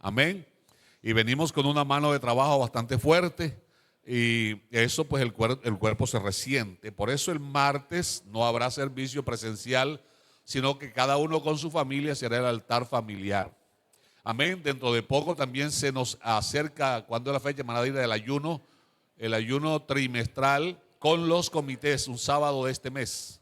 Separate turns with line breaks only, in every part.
Amén. Y venimos con una mano de trabajo bastante fuerte y eso pues el cuerpo se resiente. Por eso el martes no habrá servicio presencial, sino que cada uno con su familia será el altar familiar. Amén. Dentro de poco también se nos acerca, ¿cuándo es la fecha, Manadina, del ayuno? El ayuno trimestral con los comités, un sábado de este mes.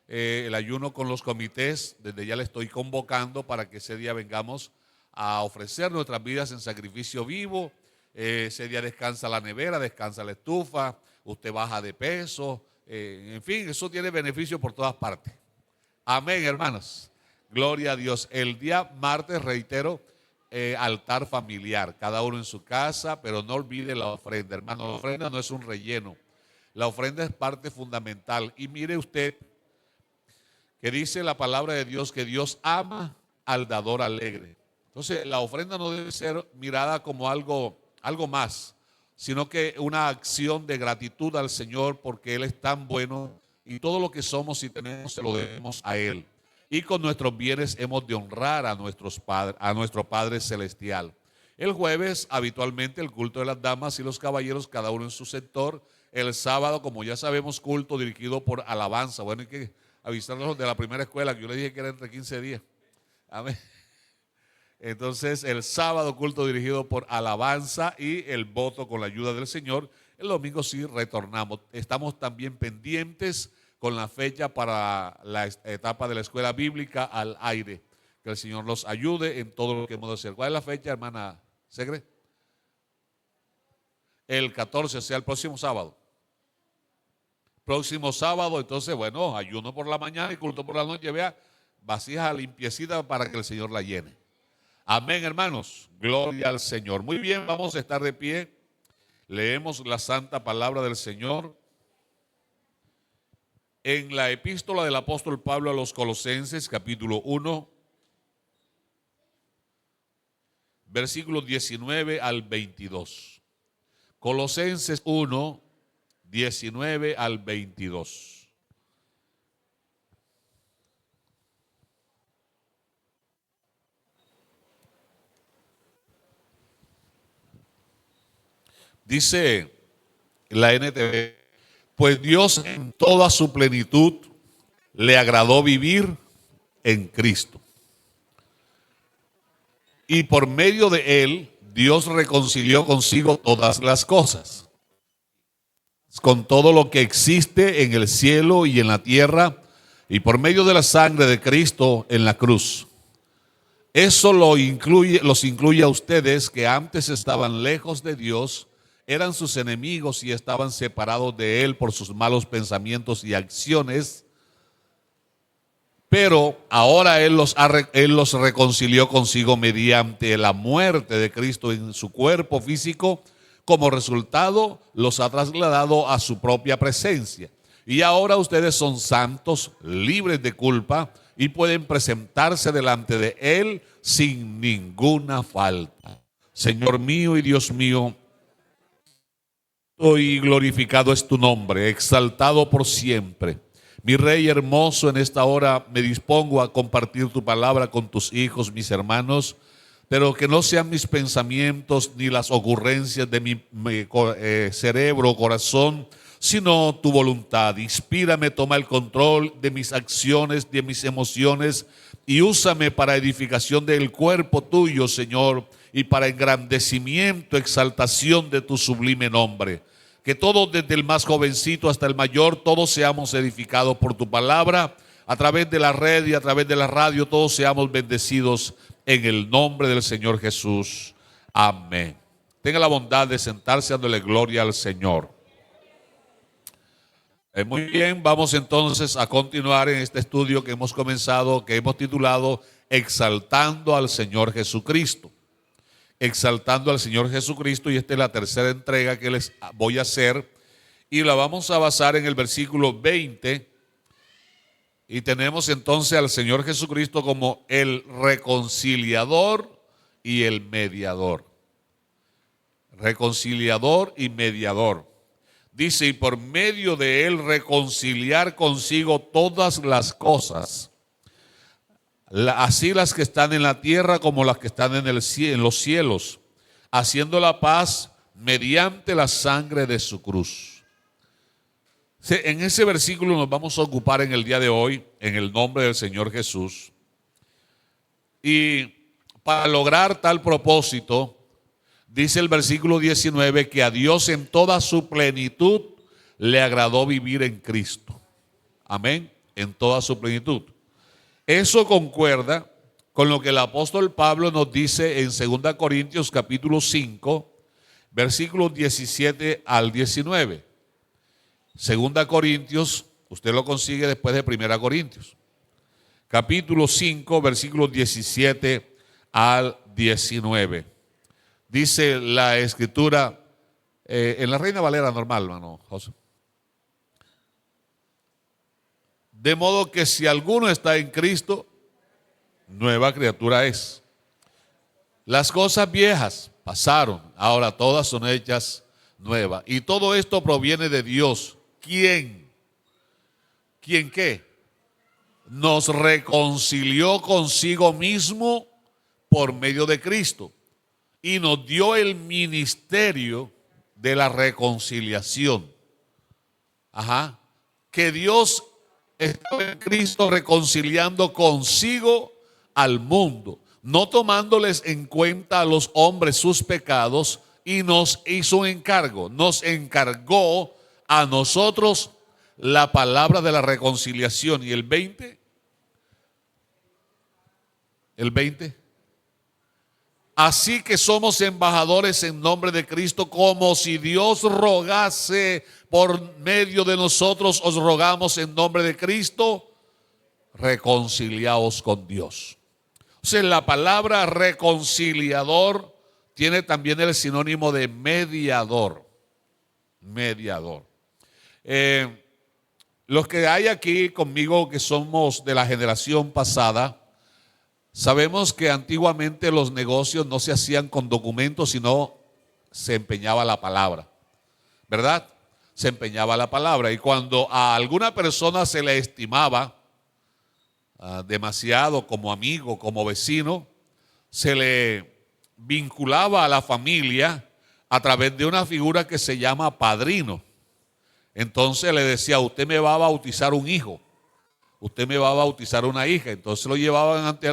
El ayuno con los comités, desde ya le estoy convocando para que ese día vengamos a ofrecer nuestras vidas en sacrificio vivo. Ese día descansa la nevera, descansa la estufa, usted baja de peso, en fin, eso tiene beneficio por todas partes. Amén, hermanos. Gloria a Dios. El día martes, reitero, altar familiar, cada uno en su casa, pero no olvide la ofrenda, hermano. La ofrenda no es un relleno, la ofrenda es parte fundamental. Y mire usted que dice la palabra de Dios que Dios ama al dador alegre. Entonces, la ofrenda no debe ser mirada como algo más, sino que una acción de gratitud al Señor porque Él es tan bueno y todo lo que somos y tenemos se lo debemos a Él. Y con nuestros bienes hemos de honrar a nuestro Padre Celestial. El jueves, habitualmente, el culto de las damas y los caballeros, cada uno en su sector. El sábado, como ya sabemos, culto dirigido por alabanza. Bueno, hay que avisarlos de la primera escuela, que yo les dije que era entre 15 días. Amén. Entonces, el sábado, culto dirigido por alabanza y el voto con la ayuda del Señor. El domingo sí retornamos. Estamos también pendientes con la fecha para la etapa de la escuela bíblica al aire. Que el Señor los ayude en todo lo que hemos de hacer. ¿Cuál es la fecha, hermana Segre? El 14, o sea, el próximo sábado. Próximo sábado, entonces, bueno, ayuno por la mañana y culto por la noche. Vea, vasija limpiecita para que el Señor la llene. Amén, hermanos. Gloria al Señor. Muy bien, vamos a estar de pie. Leemos la santa palabra del Señor. En la epístola del apóstol Pablo a los Colosenses, capítulo 1, versículos 19 al 22. Colosenses 1, 19 al 22. Dice la NTV, pues Dios en toda su plenitud le agradó vivir en Cristo. Y por medio de él, Dios reconcilió consigo todas las cosas, con todo lo que existe en el cielo y en la tierra, y por medio de la sangre de Cristo en la cruz. Eso los incluye a ustedes que antes estaban lejos de Dios, eran sus enemigos y estaban separados de Él por sus malos pensamientos y acciones, pero ahora Él los reconcilió consigo mediante la muerte de Cristo en su cuerpo físico. Como resultado, los ha trasladado a su propia presencia. Y ahora ustedes son santos, libres de culpa y pueden presentarse delante de Él sin ninguna falta. Señor mío y Dios mío, y glorificado es tu nombre, exaltado por siempre. Mi Rey hermoso, en esta hora me dispongo a compartir tu palabra con tus hijos, mis hermanos, pero que no sean mis pensamientos ni las ocurrencias de mi cerebro o corazón, sino tu voluntad. Inspírame, toma el control de mis acciones, de mis emociones y úsame para edificación del cuerpo tuyo, Señor, y para engrandecimiento, exaltación de tu sublime nombre. Que todos, desde el más jovencito hasta el mayor, todos seamos edificados por tu palabra, a través de la red y a través de la radio, todos seamos bendecidos en el nombre del Señor Jesús. Amén. Tenga la bondad de sentarse dándole gloria al Señor. Muy bien, vamos entonces a continuar en este estudio que hemos comenzado, que hemos titulado Exaltando al Señor Jesucristo. Exaltando al Señor Jesucristo, y esta es la tercera entrega que les voy a hacer y la vamos a basar en el versículo 20 y tenemos entonces al Señor Jesucristo como el reconciliador y el mediador. Reconciliador y mediador. Dice, y por medio de él reconciliar consigo todas las cosas, así las que están en la tierra como las que están en los cielos, haciendo la paz mediante la sangre de su cruz. En ese versículo nos vamos a ocupar en el día de hoy, en el nombre del Señor Jesús. Y para lograr tal propósito, dice el versículo 19 que a Dios en toda su plenitud le agradó vivir en Cristo. Amén, en toda su plenitud. Eso concuerda con lo que el apóstol Pablo nos dice en 2 Corintios capítulo 5, versículos 17 al 19. 2 Corintios, usted lo consigue después de 1 Corintios. Capítulo 5, versículos 17 al 19. Dice la escritura, en la Reina Valera normal, hermano José. De modo que si alguno está en Cristo, nueva criatura es. Las cosas viejas pasaron, ahora todas son hechas nuevas. Y todo esto proviene de Dios. ¿Quién? ¿Quién qué? Nos reconcilió consigo mismo por medio de Cristo y nos dio el ministerio de la reconciliación. Ajá. Que Dios estaba en Cristo reconciliando consigo al mundo, no tomándoles en cuenta a los hombres sus pecados, y nos hizo un encargo, nos encargó a nosotros la palabra de la reconciliación. Y el 20, así que somos embajadores en nombre de Cristo, como si Dios rogase por medio de nosotros, os rogamos en nombre de Cristo, reconciliaos con Dios. O sea, la palabra reconciliador tiene también el sinónimo de mediador. Mediador. Los que hay aquí conmigo que somos de la generación pasada, sabemos que antiguamente los negocios no se hacían con documentos, sino se empeñaba la palabra, ¿verdad? Se empeñaba la palabra, y cuando a alguna persona se le estimaba demasiado como amigo, como vecino, se le vinculaba a la familia a través de una figura que se llama padrino. Entonces le decía, usted me va a bautizar un hijo, usted me va a bautizar una hija. Entonces lo llevaban ante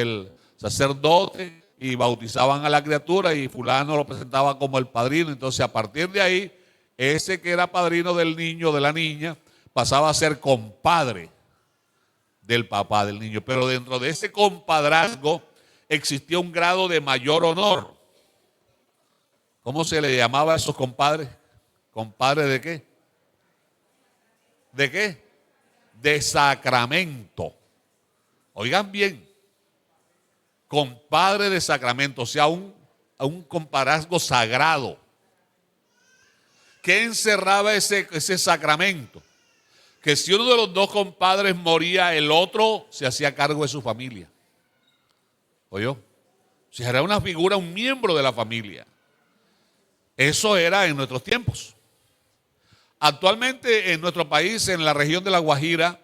el sacerdote y bautizaban a la criatura, y fulano lo presentaba como el padrino. Entonces a partir de ahí, ese que era padrino del niño o de la niña pasaba a ser compadre del papá del niño. Pero dentro de ese compadrazgo existía un grado de mayor honor. ¿Cómo se le llamaba a esos compadres? ¿Compadres de qué? ¿De qué? De sacramento. Oigan bien, compadre de sacramento, o sea, un compadrazgo sagrado. ¿Qué encerraba ese sacramento? Que si uno de los dos compadres moría, el otro se hacía cargo de su familia. ¿Oyó? O sea, era una figura, un miembro de la familia. Eso era en nuestros tiempos. Actualmente en nuestro país, en la región de La Guajira,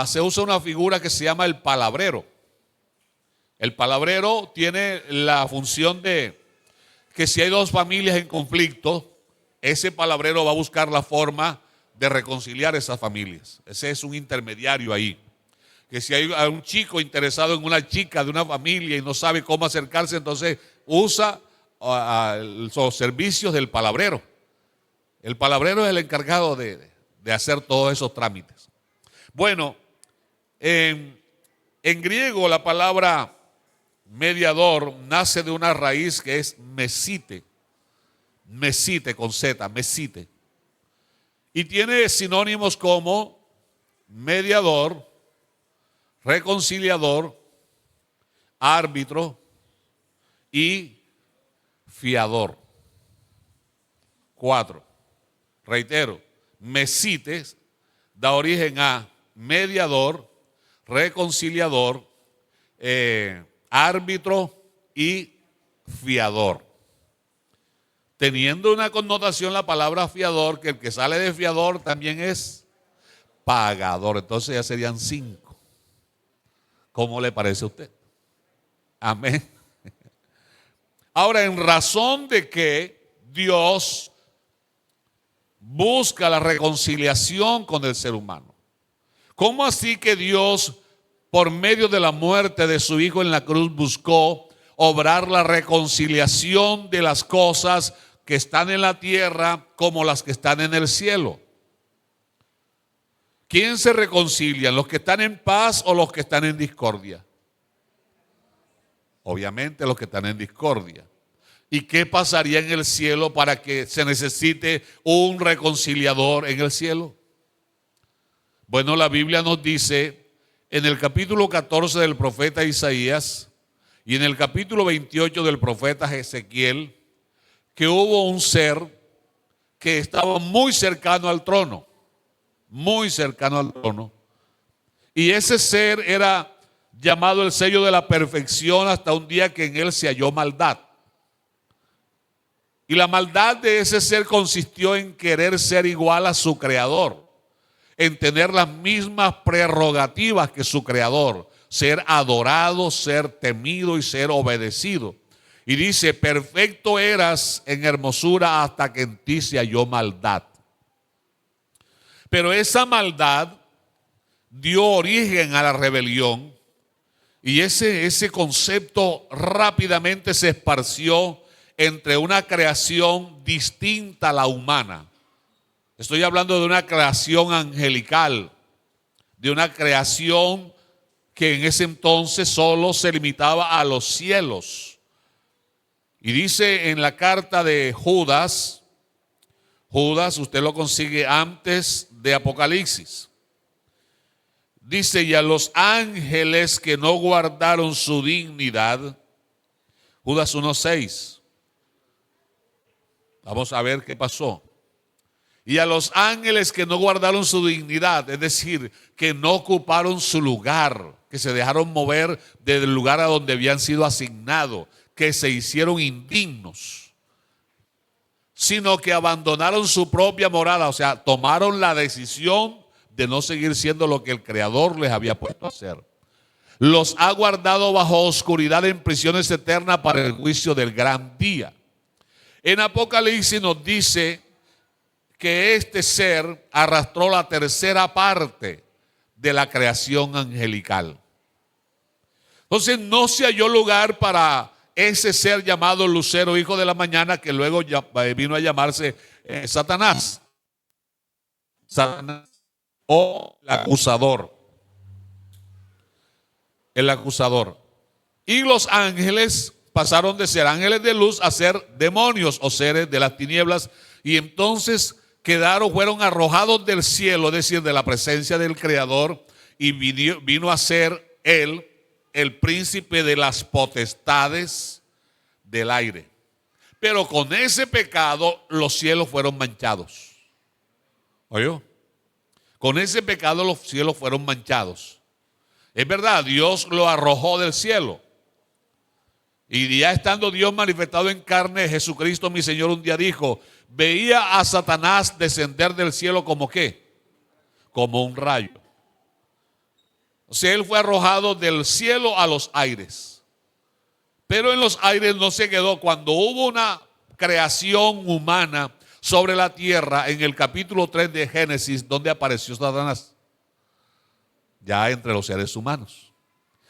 se usa una figura que se llama el palabrero. El palabrero tiene la función de que si hay dos familias en conflicto, ese palabrero va a buscar la forma de reconciliar esas familias. Ese es un intermediario ahí. Que si hay un chico interesado en una chica de una familia y no sabe cómo acercarse, entonces usa los servicios del palabrero. El palabrero es el encargado de hacer todos esos trámites. Bueno, en griego la palabra mediador nace de una raíz que es mesite. Mesite con Z, mesite. Y tiene sinónimos como mediador, reconciliador, árbitro y fiador. 4. Reitero, mesites da origen a mediador, reconciliador, árbitro y fiador. Teniendo una connotación la palabra fiador, que el que sale de fiador también es pagador. Entonces ya serían 5. ¿Cómo le parece a usted? Amén. Ahora, en razón de que Dios busca la reconciliación con el ser humano, ¿cómo así que Dios, por medio de la muerte de su Hijo en la cruz, buscó obrar la reconciliación de las cosas que están en la tierra como las que están en el cielo? ¿Quién se reconcilia? ¿Los que están en paz o los que están en discordia? Obviamente los que están en discordia. ¿Y qué pasaría en el cielo para que se necesite un reconciliador en el cielo? Bueno, la Biblia nos dice en el capítulo 14 del profeta Isaías y en el capítulo 28 del profeta Ezequiel que hubo un ser que estaba muy cercano al trono, y ese ser era llamado el sello de la perfección hasta un día que en él se halló maldad. Y la maldad de ese ser consistió en querer ser igual a su creador, en tener las mismas prerrogativas que su creador, ser adorado, ser temido y ser obedecido. Y dice, perfecto eras en hermosura hasta que en ti se halló maldad. Pero esa maldad dio origen a la rebelión y ese concepto rápidamente se esparció entre una creación distinta a la humana. Estoy hablando de una creación angelical, de una creación que en ese entonces solo se limitaba a los cielos. Y dice en la carta de Judas, usted lo consigue antes de Apocalipsis. Dice, y a los ángeles que no guardaron su dignidad, Judas 1:6. Vamos a ver qué pasó. Y a los ángeles que no guardaron su dignidad, es decir, que no ocuparon su lugar, que se dejaron mover del lugar a donde habían sido asignados, que se hicieron indignos, sino que abandonaron su propia morada, o sea, tomaron la decisión de no seguir siendo lo que el Creador les había puesto a hacer. Los ha guardado bajo oscuridad en prisiones eternas para el juicio del gran día. En Apocalipsis nos dice que este ser arrastró la tercera parte de la creación angelical. Entonces no se halló lugar para ese ser llamado Lucero, hijo de la mañana, que luego vino a llamarse Satanás. Satanás o el acusador. El acusador. Y los ángeles pasaron de ser ángeles de luz a ser demonios o seres de las tinieblas, y entonces fueron arrojados del cielo, es decir, de la presencia del Creador, y vino a ser él el príncipe de las potestades del aire. Pero con ese pecado los cielos fueron manchados. ¿Oyó? Con ese pecado los cielos fueron manchados. Es verdad, Dios lo arrojó del cielo. Y ya estando Dios manifestado en carne, Jesucristo mi Señor un día dijo, veía a Satanás descender del cielo como ¿qué? Como un rayo. O sea, él fue arrojado del cielo a los aires. Pero en los aires no se quedó. Cuando hubo una creación humana sobre la tierra, en el capítulo 3 de Génesis, donde apareció Satanás, ya entre los seres humanos.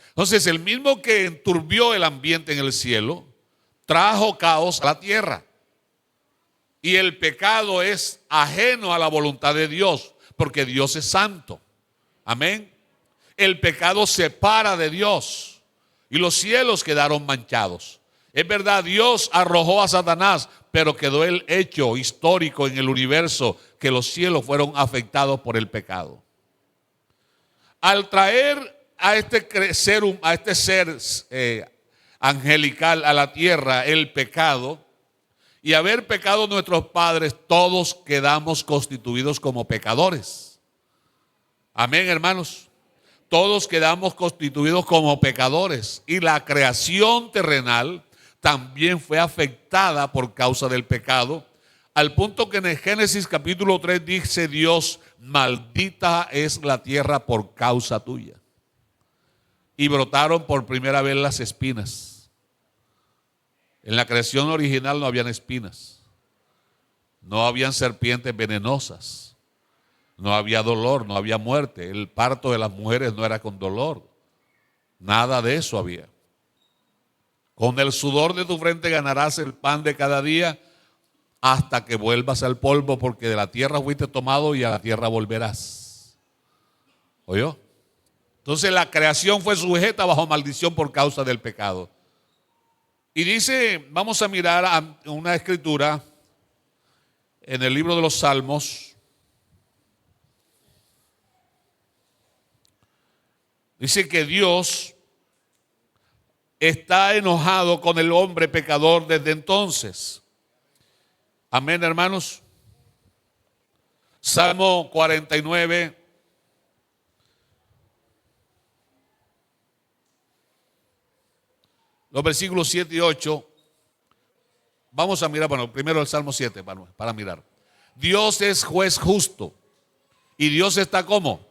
Entonces, el mismo que enturbió el ambiente en el cielo, trajo caos a la tierra. Y el pecado es ajeno a la voluntad de Dios, porque Dios es santo. Amén. El pecado separa de Dios y los cielos quedaron manchados. Es verdad, Dios arrojó a Satanás, pero quedó el hecho histórico en el universo que los cielos fueron afectados por el pecado. Al traer a este ser angelical a la tierra el pecado, y haber pecado nuestros padres, todos quedamos constituidos como pecadores. Amén, hermanos. Todos quedamos constituidos como pecadores, y la creación terrenal también fue afectada por causa del pecado, al punto que en el Génesis capítulo 3 dice Dios, maldita es la tierra por causa tuya. y brotaron por primera vez las espinas. En la creación original no habían espinas, no habían serpientes venenosas, no había dolor, no había muerte. El parto de las mujeres no era con dolor, nada de eso había. Con el sudor de tu frente ganarás el pan de cada día hasta que vuelvas al polvo, porque de la tierra fuiste tomado y a la tierra volverás. ¿Oyó? Entonces la creación fue sujeta bajo maldición por causa del pecado. Y dice, vamos a mirar a una escritura en el libro de los Salmos. Dice que Dios está enojado con el hombre pecador desde entonces. Amén, hermanos. Salmo 49. Los versículos 7 y 8. Vamos a mirar, bueno, primero el Salmo 7 para mirar. Dios es juez justo. Y Dios está ¿cómo?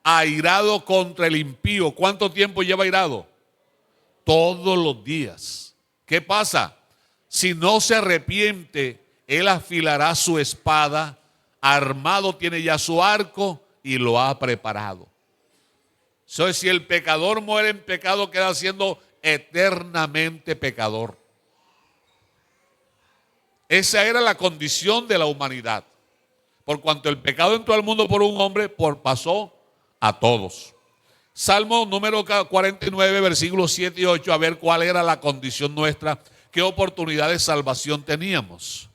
Airado contra el impío. ¿Cuánto tiempo lleva airado? Todos los días. ¿Qué pasa? Si no se arrepiente, él afilará su espada, armado tiene ya su arco y lo ha preparado. Entonces, si el pecador muere en pecado, queda siendo eternamente pecador. Esa era la condición de la humanidad. Por cuanto el pecado entró al mundo por un hombre, pasó a todos. Salmo número 49, versículos 7 y 8, a ver cuál era la condición nuestra, qué oportunidad de salvación teníamos.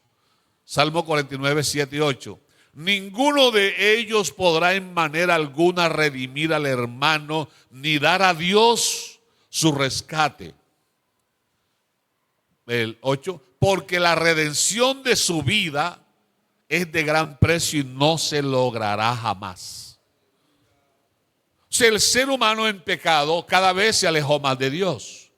Salmo 49, 7 y 8. Ninguno de ellos podrá en manera alguna redimir al hermano, ni dar a Dios su rescate. El 8, porque la redención de su vida es de gran precio y no se logrará jamás. O sea, el ser humano en pecado cada vez se alejó más de Dios.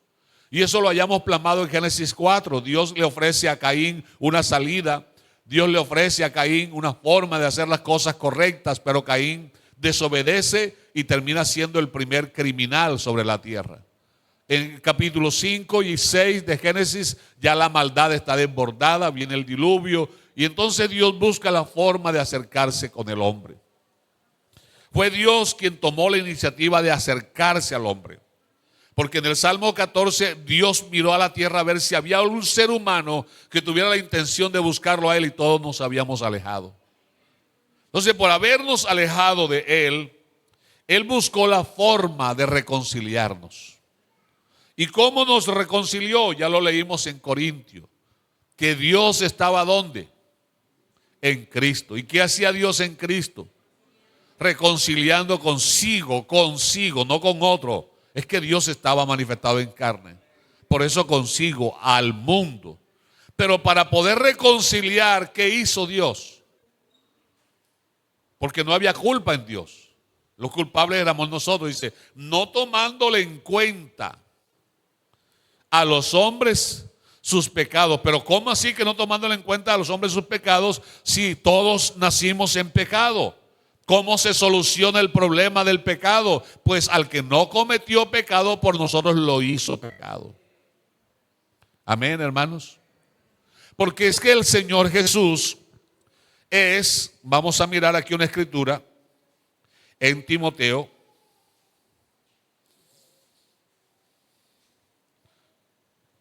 Y eso lo hayamos plasmado en Génesis 4. Dios le ofrece a Caín una salida. Dios le ofrece a Caín una forma de hacer las cosas correctas, pero Caín desobedece y termina siendo el primer criminal sobre la tierra. En capítulo 5 y 6 de Génesis ya la maldad está desbordada, viene el diluvio y entonces Dios busca la forma de acercarse con el hombre. Fue Dios quien tomó la iniciativa de acercarse al hombre. Porque en el Salmo 14 Dios miró a la tierra a ver si había un ser humano que tuviera la intención de buscarlo a él y todos nos habíamos alejado. Entonces, por habernos alejado de él, él buscó la forma de reconciliarnos. ¿Y cómo nos reconcilió? Ya lo leímos en Corintios. Que Dios estaba ¿dónde? En Cristo. ¿Y qué hacía Dios en Cristo? Reconciliando consigo, no con otro. Es que Dios estaba manifestado en carne. Por eso consigo al mundo. Pero para poder reconciliar, ¿qué hizo Dios? Porque no había culpa en Dios. Los culpables éramos nosotros. Dice, no tomándole en cuenta a los hombres sus pecados. Pero ¿cómo así que no tomándole en cuenta a los hombres sus pecados si todos nacimos en pecado? ¿Cómo se soluciona el problema del pecado? Pues al que no cometió pecado, por nosotros lo hizo pecado. Amén, hermanos. Porque es que el Señor Jesús es, vamos a mirar aquí una escritura en Timoteo.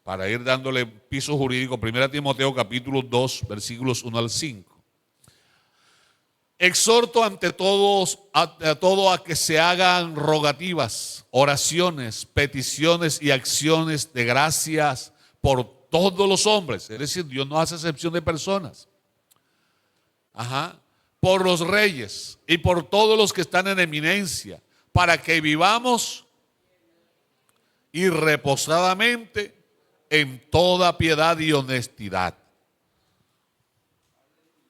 Para ir dándole piso jurídico, 1 Timoteo capítulo 2, versículos 1 al 5. Exhorto ante todos, a todo a que se hagan rogativas, oraciones, peticiones y acciones de gracias por todos los hombres. Es decir, Dios no hace excepción de personas. Por los reyes y por todos los que están en eminencia, para que vivamos y reposadamente en toda piedad y honestidad.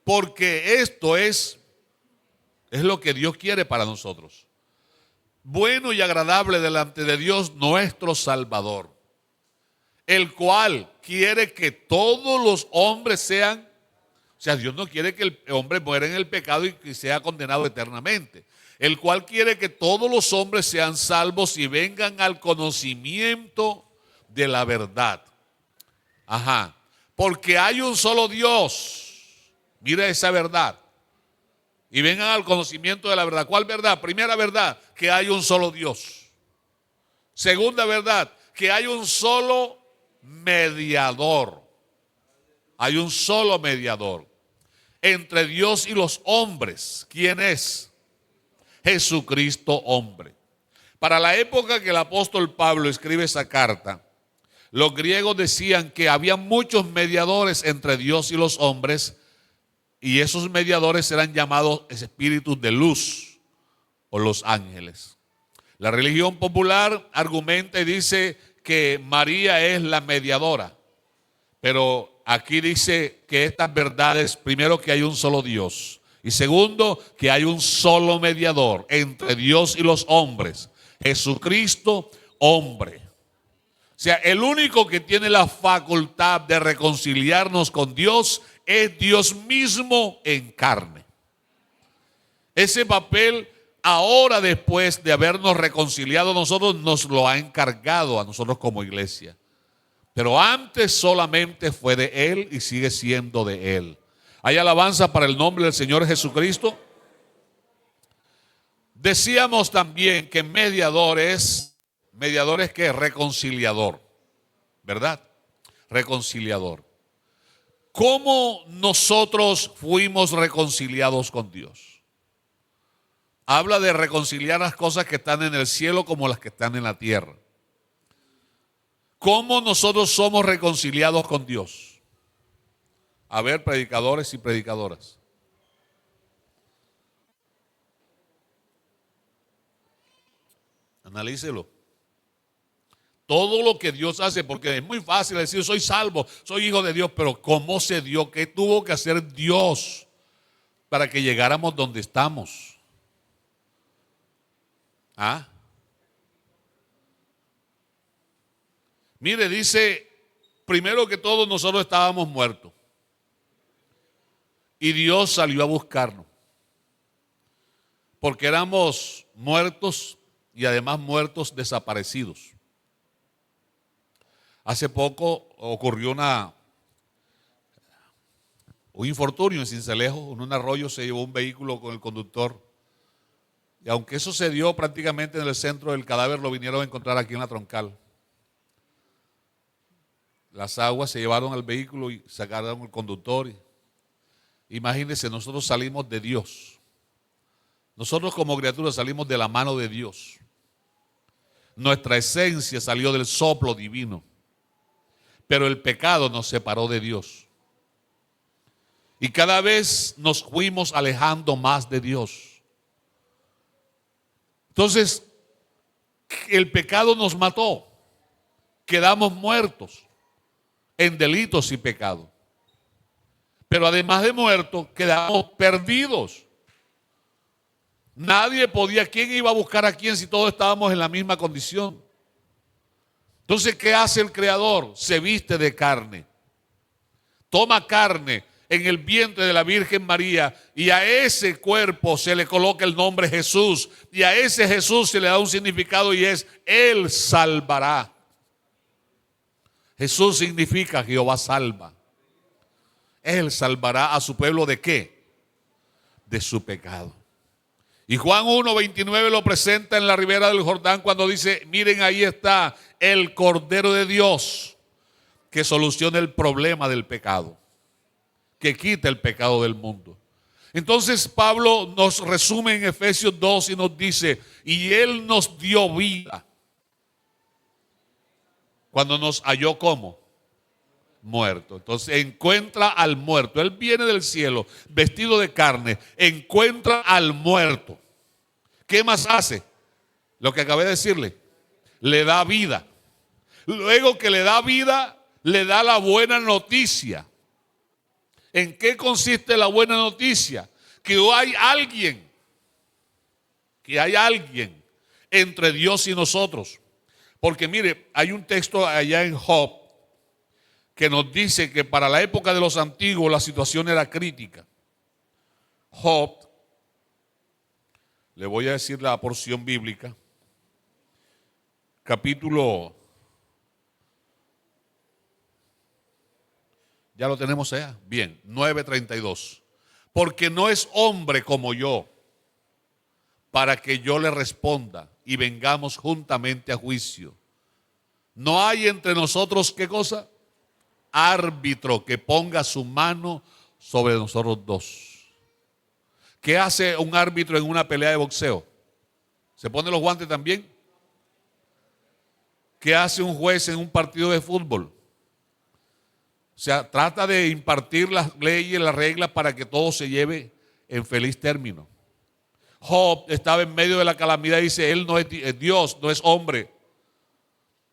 Porque esto es lo que Dios quiere para nosotros. Bueno y agradable delante de Dios nuestro Salvador, el cual quiere que todos los hombres sean, o sea, Dios no quiere que el hombre muera en el pecado y que sea condenado eternamente. el cual quiere que todos los hombres sean salvos y vengan al conocimiento de la verdad. Ajá. Porque hay un solo Dios. Mira esa verdad. Y vengan al conocimiento de la verdad. ¿Cuál verdad? Primera verdad, que hay un solo Dios. Segunda verdad, que hay un solo mediador. Hay un solo mediador entre Dios y los hombres. ¿Quién es? Jesucristo hombre. Para la época que el apóstol Pablo escribe esa carta, los griegos decían que había muchos mediadores entre Dios y los hombres, y esos mediadores eran llamados espíritus de luz o los ángeles. La religión popular argumenta y dice que María es la mediadora, pero aquí dice que estas verdades, primero, que hay un solo Dios, y segundo, que hay un solo mediador entre Dios y los hombres, Jesucristo hombre. O sea, el único que tiene la facultad de reconciliarnos con Dios es Dios mismo en carne. Ese papel, ahora después de habernos reconciliado nosotros, nos lo ha encargado a nosotros como iglesia. Pero antes solamente fue de Él y sigue siendo de Él. ¿Hay alabanza para el nombre del Señor Jesucristo? Decíamos también que mediador es que reconciliador, ¿verdad? Reconciliador. ¿Cómo nosotros fuimos reconciliados con Dios? Habla de reconciliar las cosas que están en el cielo como las que están en la tierra. ¿Cómo nosotros somos reconciliados con Dios? A ver, predicadores y predicadoras. Analícelo. Todo lo que Dios hace, porque es muy fácil decir soy salvo, soy hijo de Dios, pero ¿cómo se dio? ¿Qué tuvo que hacer Dios para que llegáramos donde estamos? ¿Ah? Mire, dice, primero que todo nosotros estábamos muertos y Dios salió a buscarnos, porque éramos muertos y además muertos desaparecidos. Hace poco ocurrió un infortunio en Sincelejo. En un arroyo se llevó un vehículo con el conductor. Y aunque eso se dio prácticamente en el centro del cadáver, lo vinieron a encontrar aquí en la Troncal. Las aguas se llevaron al vehículo y sacaron el conductor. Imagínense, nosotros salimos de Dios. Nosotros como criaturas salimos de la mano de Dios. Nuestra esencia salió del soplo divino. Pero el pecado nos separó de Dios. Y cada vez nos fuimos alejando más de Dios. Entonces, el pecado nos mató. Quedamos muertos en delitos y pecados. Pero además de muertos, quedamos perdidos. Nadie podía, ¿quién iba a buscar a quién si todos estábamos en la misma condición? Entonces, ¿qué hace el Creador? Se viste de carne. Toma carne en el vientre de la Virgen María y a ese cuerpo se le coloca el nombre Jesús. Y a ese Jesús se le da un significado y es Él salvará. Jesús significa Jehová salva. Él salvará a su pueblo ¿de qué? De su pecado. Y Juan 1:29 lo presenta en la ribera del Jordán cuando dice, miren, ahí está el Cordero de Dios que soluciona el problema del pecado, que quita el pecado del mundo. Entonces Pablo nos resume en Efesios 2 y nos dice, y Él nos dio vida cuando nos halló como muerto. Entonces encuentra al muerto. Él viene del cielo vestido de carne, encuentra al muerto. ¿Qué más hace? Lo que acabé de decirle, le da vida. Luego que le da vida, le da la buena noticia. ¿En qué consiste la buena noticia? Que hay alguien entre Dios y nosotros. Porque mire, hay un texto allá en Job que nos dice que para la época de los antiguos la situación era crítica. Job, Le voy a decir la porción bíblica. Capítulo, ya lo tenemos allá, bien, 9:32. Porque no es hombre como yo, para que yo le responda y vengamos juntamente a juicio. No hay entre nosotros, ¿qué cosa? Árbitro que ponga su mano sobre nosotros dos. ¿Qué hace un árbitro en una pelea de boxeo? ¿Se pone los guantes también? ¿Qué hace un juez en un partido de fútbol? O sea, trata de impartir las leyes, las reglas para que todo se lleve en feliz término. Job estaba en medio de la calamidad y dice, él no es Dios, no es hombre,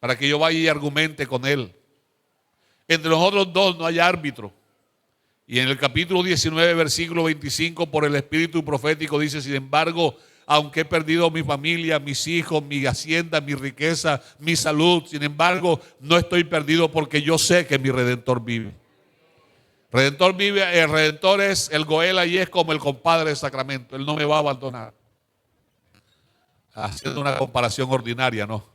para que yo vaya y argumente con él. Entre nosotros dos no hay árbitro. Y en el capítulo 19, versículo 25, por el espíritu profético dice, sin embargo, aunque he perdido mi familia, mis hijos, mi hacienda, mi riqueza, mi salud, sin embargo, no estoy perdido porque yo sé que mi Redentor vive. Redentor vive, el Redentor es el Goel y es como el compadre de Sacramento. Él no me va a abandonar. Haciendo una comparación ordinaria, no.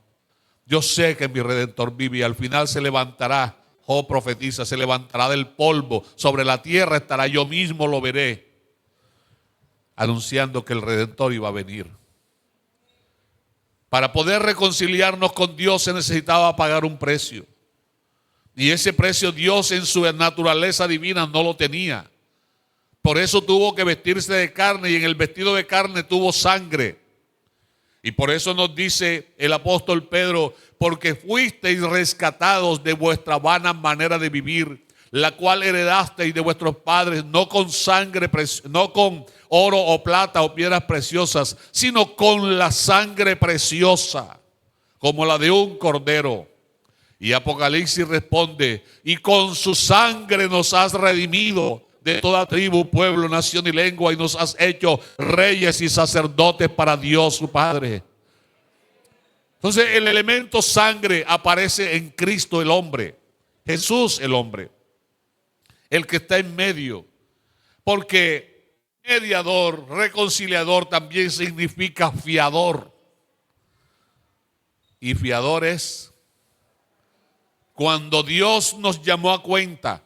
Yo sé que mi Redentor vive y al final se levantará. Job profetiza, se levantará del polvo, sobre la tierra estará, yo mismo lo veré, anunciando que el Redentor iba a venir. Para poder reconciliarnos con Dios se necesitaba pagar un precio. Y ese precio Dios en su naturaleza divina no lo tenía. Por eso tuvo que vestirse de carne y en el vestido de carne tuvo sangre. Y por eso nos dice el apóstol Pedro, porque fuisteis rescatados de vuestra vana manera de vivir, la cual heredasteis de vuestros padres, no con sangre, no con oro o plata o piedras preciosas, sino con la sangre preciosa, como la de un cordero. Y Apocalipsis responde, y con su sangre nos has redimido de toda tribu, pueblo, nación y lengua, y nos has hecho reyes y sacerdotes para Dios su Padre. Entonces el elemento sangre aparece en Cristo el hombre, Jesús el hombre, el que está en medio, porque mediador, reconciliador también significa fiador. Y fiador es cuando Dios nos llamó a cuenta.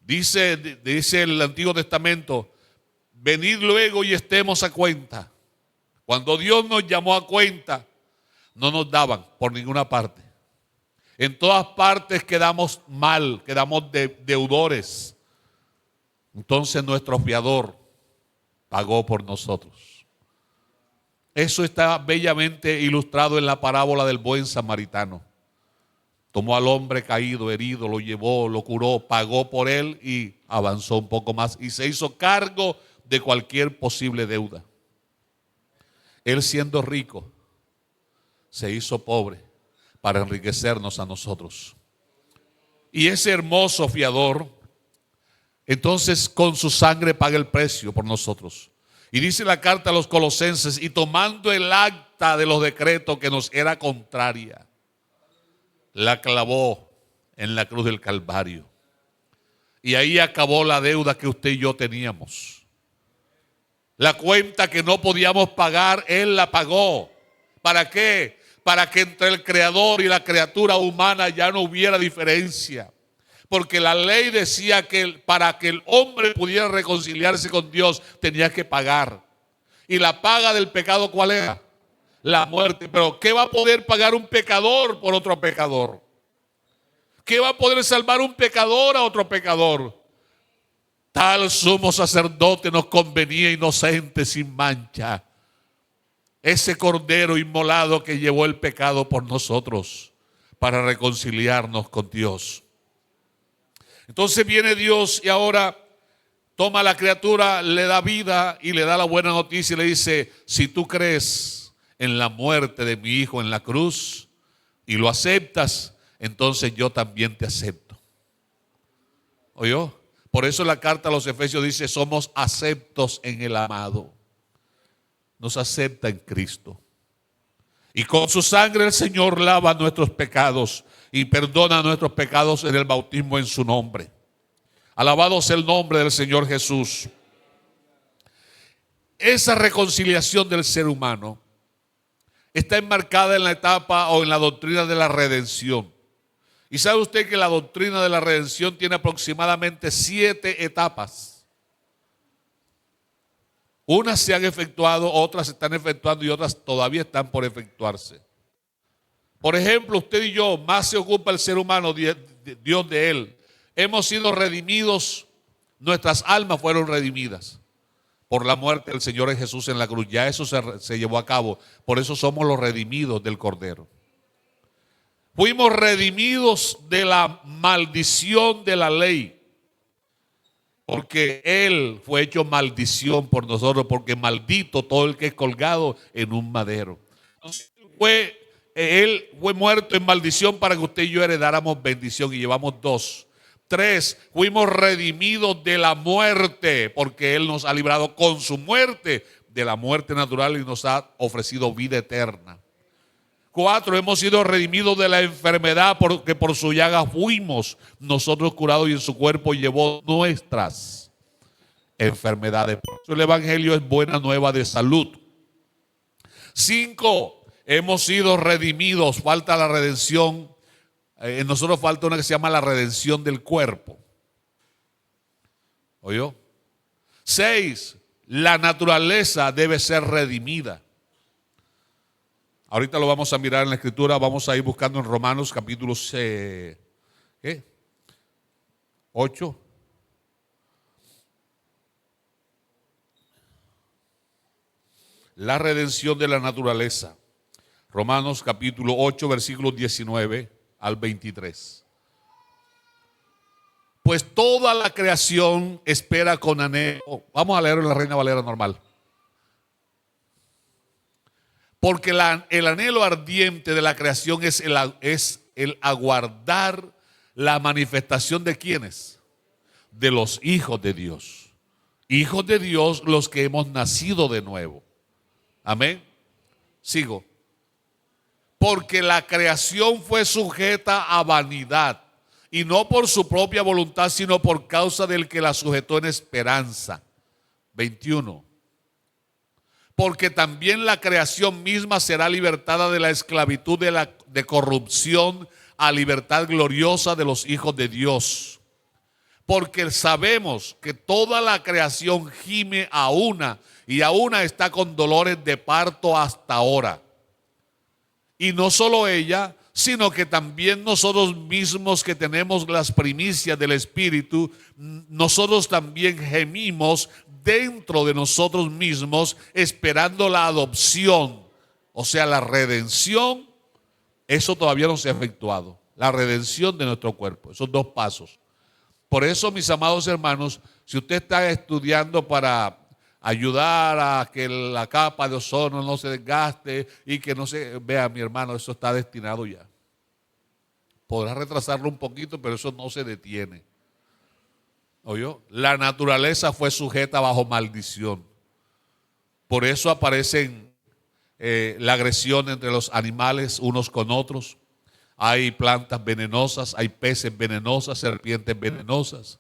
Dice el Antiguo Testamento, venid luego y estemos a cuenta. Cuando Dios nos llamó a cuenta, no nos daban por ninguna parte. En todas partes quedamos mal, quedamos deudores. Entonces nuestro fiador pagó por nosotros. Eso está bellamente ilustrado en la parábola del buen samaritano. Tomó al hombre caído, herido, lo llevó, lo curó, pagó por él y avanzó un poco más y se hizo cargo de cualquier posible deuda. Él siendo rico, se hizo pobre para enriquecernos a nosotros. Y ese hermoso fiador, entonces con su sangre paga el precio por nosotros. Y dice la carta a los Colosenses, y tomando el acta de los decretos que nos era contraria, la clavó en la cruz del Calvario. Y ahí acabó la deuda que usted y yo teníamos. La cuenta que no podíamos pagar, Él la pagó. ¿Para qué? Para que entre el Creador y la criatura humana ya no hubiera diferencia. Porque la ley decía que para que el hombre pudiera reconciliarse con Dios tenía que pagar. Y la paga del pecado, ¿cuál era? La muerte. Pero ¿qué va a poder pagar un pecador por otro pecador? ¿Qué va a poder salvar un pecador a otro pecador? Tal sumo sacerdote nos convenía inocente, sin mancha. Ese cordero inmolado que llevó el pecado por nosotros para reconciliarnos con Dios. Entonces viene Dios y ahora toma a la criatura, le da vida y le da la buena noticia y le dice, si tú crees en la muerte de mi hijo en la cruz y lo aceptas, entonces yo también te acepto. ¿Oyó? Por eso la carta a los Efesios dice, somos aceptos en el amado. Nos acepta en Cristo. Y con su sangre el Señor lava nuestros pecados y perdona nuestros pecados en el bautismo en su nombre. Alabado sea el nombre del Señor Jesús. esa reconciliación del ser humano está enmarcada en la etapa o en la doctrina de la redención. Y sabe usted que la doctrina de la redención tiene aproximadamente 7 etapas. Unas se han efectuado, otras se están efectuando y otras todavía están por efectuarse. Por ejemplo, usted y yo, más se ocupa el ser humano, Dios de él. Hemos sido redimidos, nuestras almas fueron redimidas por la muerte del Señor Jesús en la cruz. Ya eso se llevó a cabo. Por eso somos los redimidos del Cordero. Fuimos redimidos de la maldición de la ley. Porque Él fue hecho maldición por nosotros. Porque maldito todo el que es colgado en un madero. Él fue muerto en maldición para que usted y yo heredáramos bendición. Y llevamos 2. 3, fuimos redimidos de la muerte, porque Él nos ha librado con su muerte de la muerte natural y nos ha ofrecido vida eterna. 4, hemos sido redimidos de la enfermedad, porque por su llaga fuimos nosotros curados y en su cuerpo llevó nuestras enfermedades. Por eso el Evangelio es buena nueva de salud. 5, hemos sido redimidos, falta la redención. En nosotros falta una que se llama la redención del cuerpo. ¿Oyó? 6, la naturaleza debe ser redimida. Ahorita lo vamos a mirar en la Escritura, vamos a ir buscando en Romanos capítulo 8. La redención de la naturaleza. Romanos capítulo 8, versículos 19 al 23. Pues toda la creación espera con anhelo. Vamos a leerlo en la Reina Valera normal. Porque el anhelo ardiente de la creación es el aguardar la manifestación de ¿quiénes? De los hijos de Dios. Hijos de Dios los que hemos nacido de nuevo. Amén. Sigo. Porque la creación fue sujeta a vanidad, y no por su propia voluntad, sino por causa del que la sujetó en esperanza. 21. Porque también la creación misma será libertada de la esclavitud de corrupción a libertad gloriosa de los hijos de Dios. Porque sabemos que toda la creación gime a una, y a una está con dolores de parto hasta ahora. Y no solo ella, sino que también nosotros mismos que tenemos las primicias del Espíritu, nosotros también gemimos dentro de nosotros mismos esperando la adopción, o sea, la redención. Eso todavía no se ha efectuado, la redención de nuestro cuerpo, esos 2 pasos. Por eso, mis amados hermanos, si usted está estudiando para ayudar a que la capa de ozono no se desgaste y que no se vea, mi hermano, eso está destinado ya. Podrá retrasarlo un poquito, pero eso no se detiene. ¿Oyó? La naturaleza fue sujeta bajo maldición. Por eso aparecen la agresión entre los animales unos con otros. Hay plantas venenosas, hay peces venenosos, serpientes venenosas.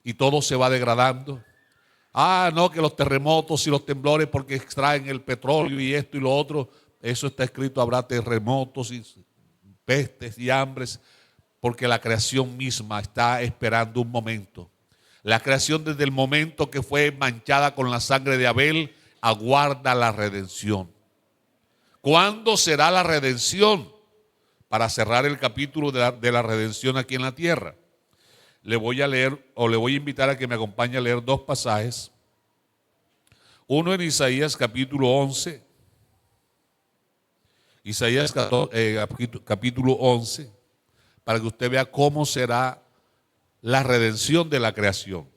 Y todo se va degradando. No, que los terremotos y los temblores porque extraen el petróleo y esto y lo otro. Eso está escrito, habrá terremotos y pestes y hambres, porque la creación misma está esperando un momento. La creación desde el momento que fue manchada con la sangre de Abel, aguarda la redención. ¿Cuándo será la redención? Para cerrar el capítulo de la redención aquí en la tierra. Le voy a leer, o le voy a invitar a que me acompañe a leer 2 pasajes. Uno en Isaías capítulo 11. Isaías capítulo 11, para que usted vea cómo será la redención de la creación.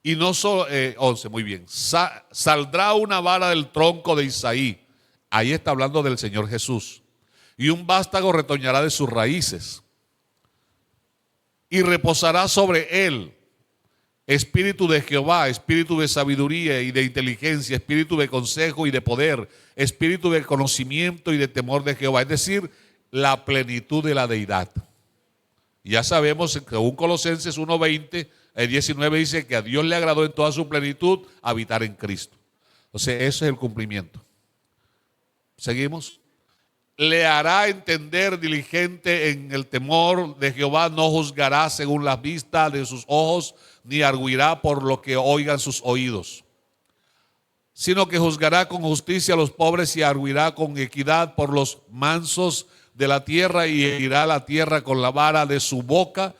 Y no solo, 11, muy bien. Saldrá una vara del tronco de Isaí. Ahí está hablando del Señor Jesús. Y un vástago retoñará de sus raíces. Y reposará sobre él espíritu de Jehová, espíritu de sabiduría y de inteligencia, espíritu de consejo y de poder, espíritu de conocimiento y de temor de Jehová. Es decir, la plenitud de la deidad. Ya sabemos, según Colosenses 1:20, El 19 dice que a Dios le agradó en toda su plenitud habitar en Cristo. Entonces, ese es el cumplimiento. Seguimos. Le hará entender diligente en el temor de Jehová, no juzgará según la vista de sus ojos, ni arguirá por lo que oigan sus oídos, sino que juzgará con justicia a los pobres y arguirá con equidad por los mansos de la tierra, y herirá la tierra con la vara de su boca,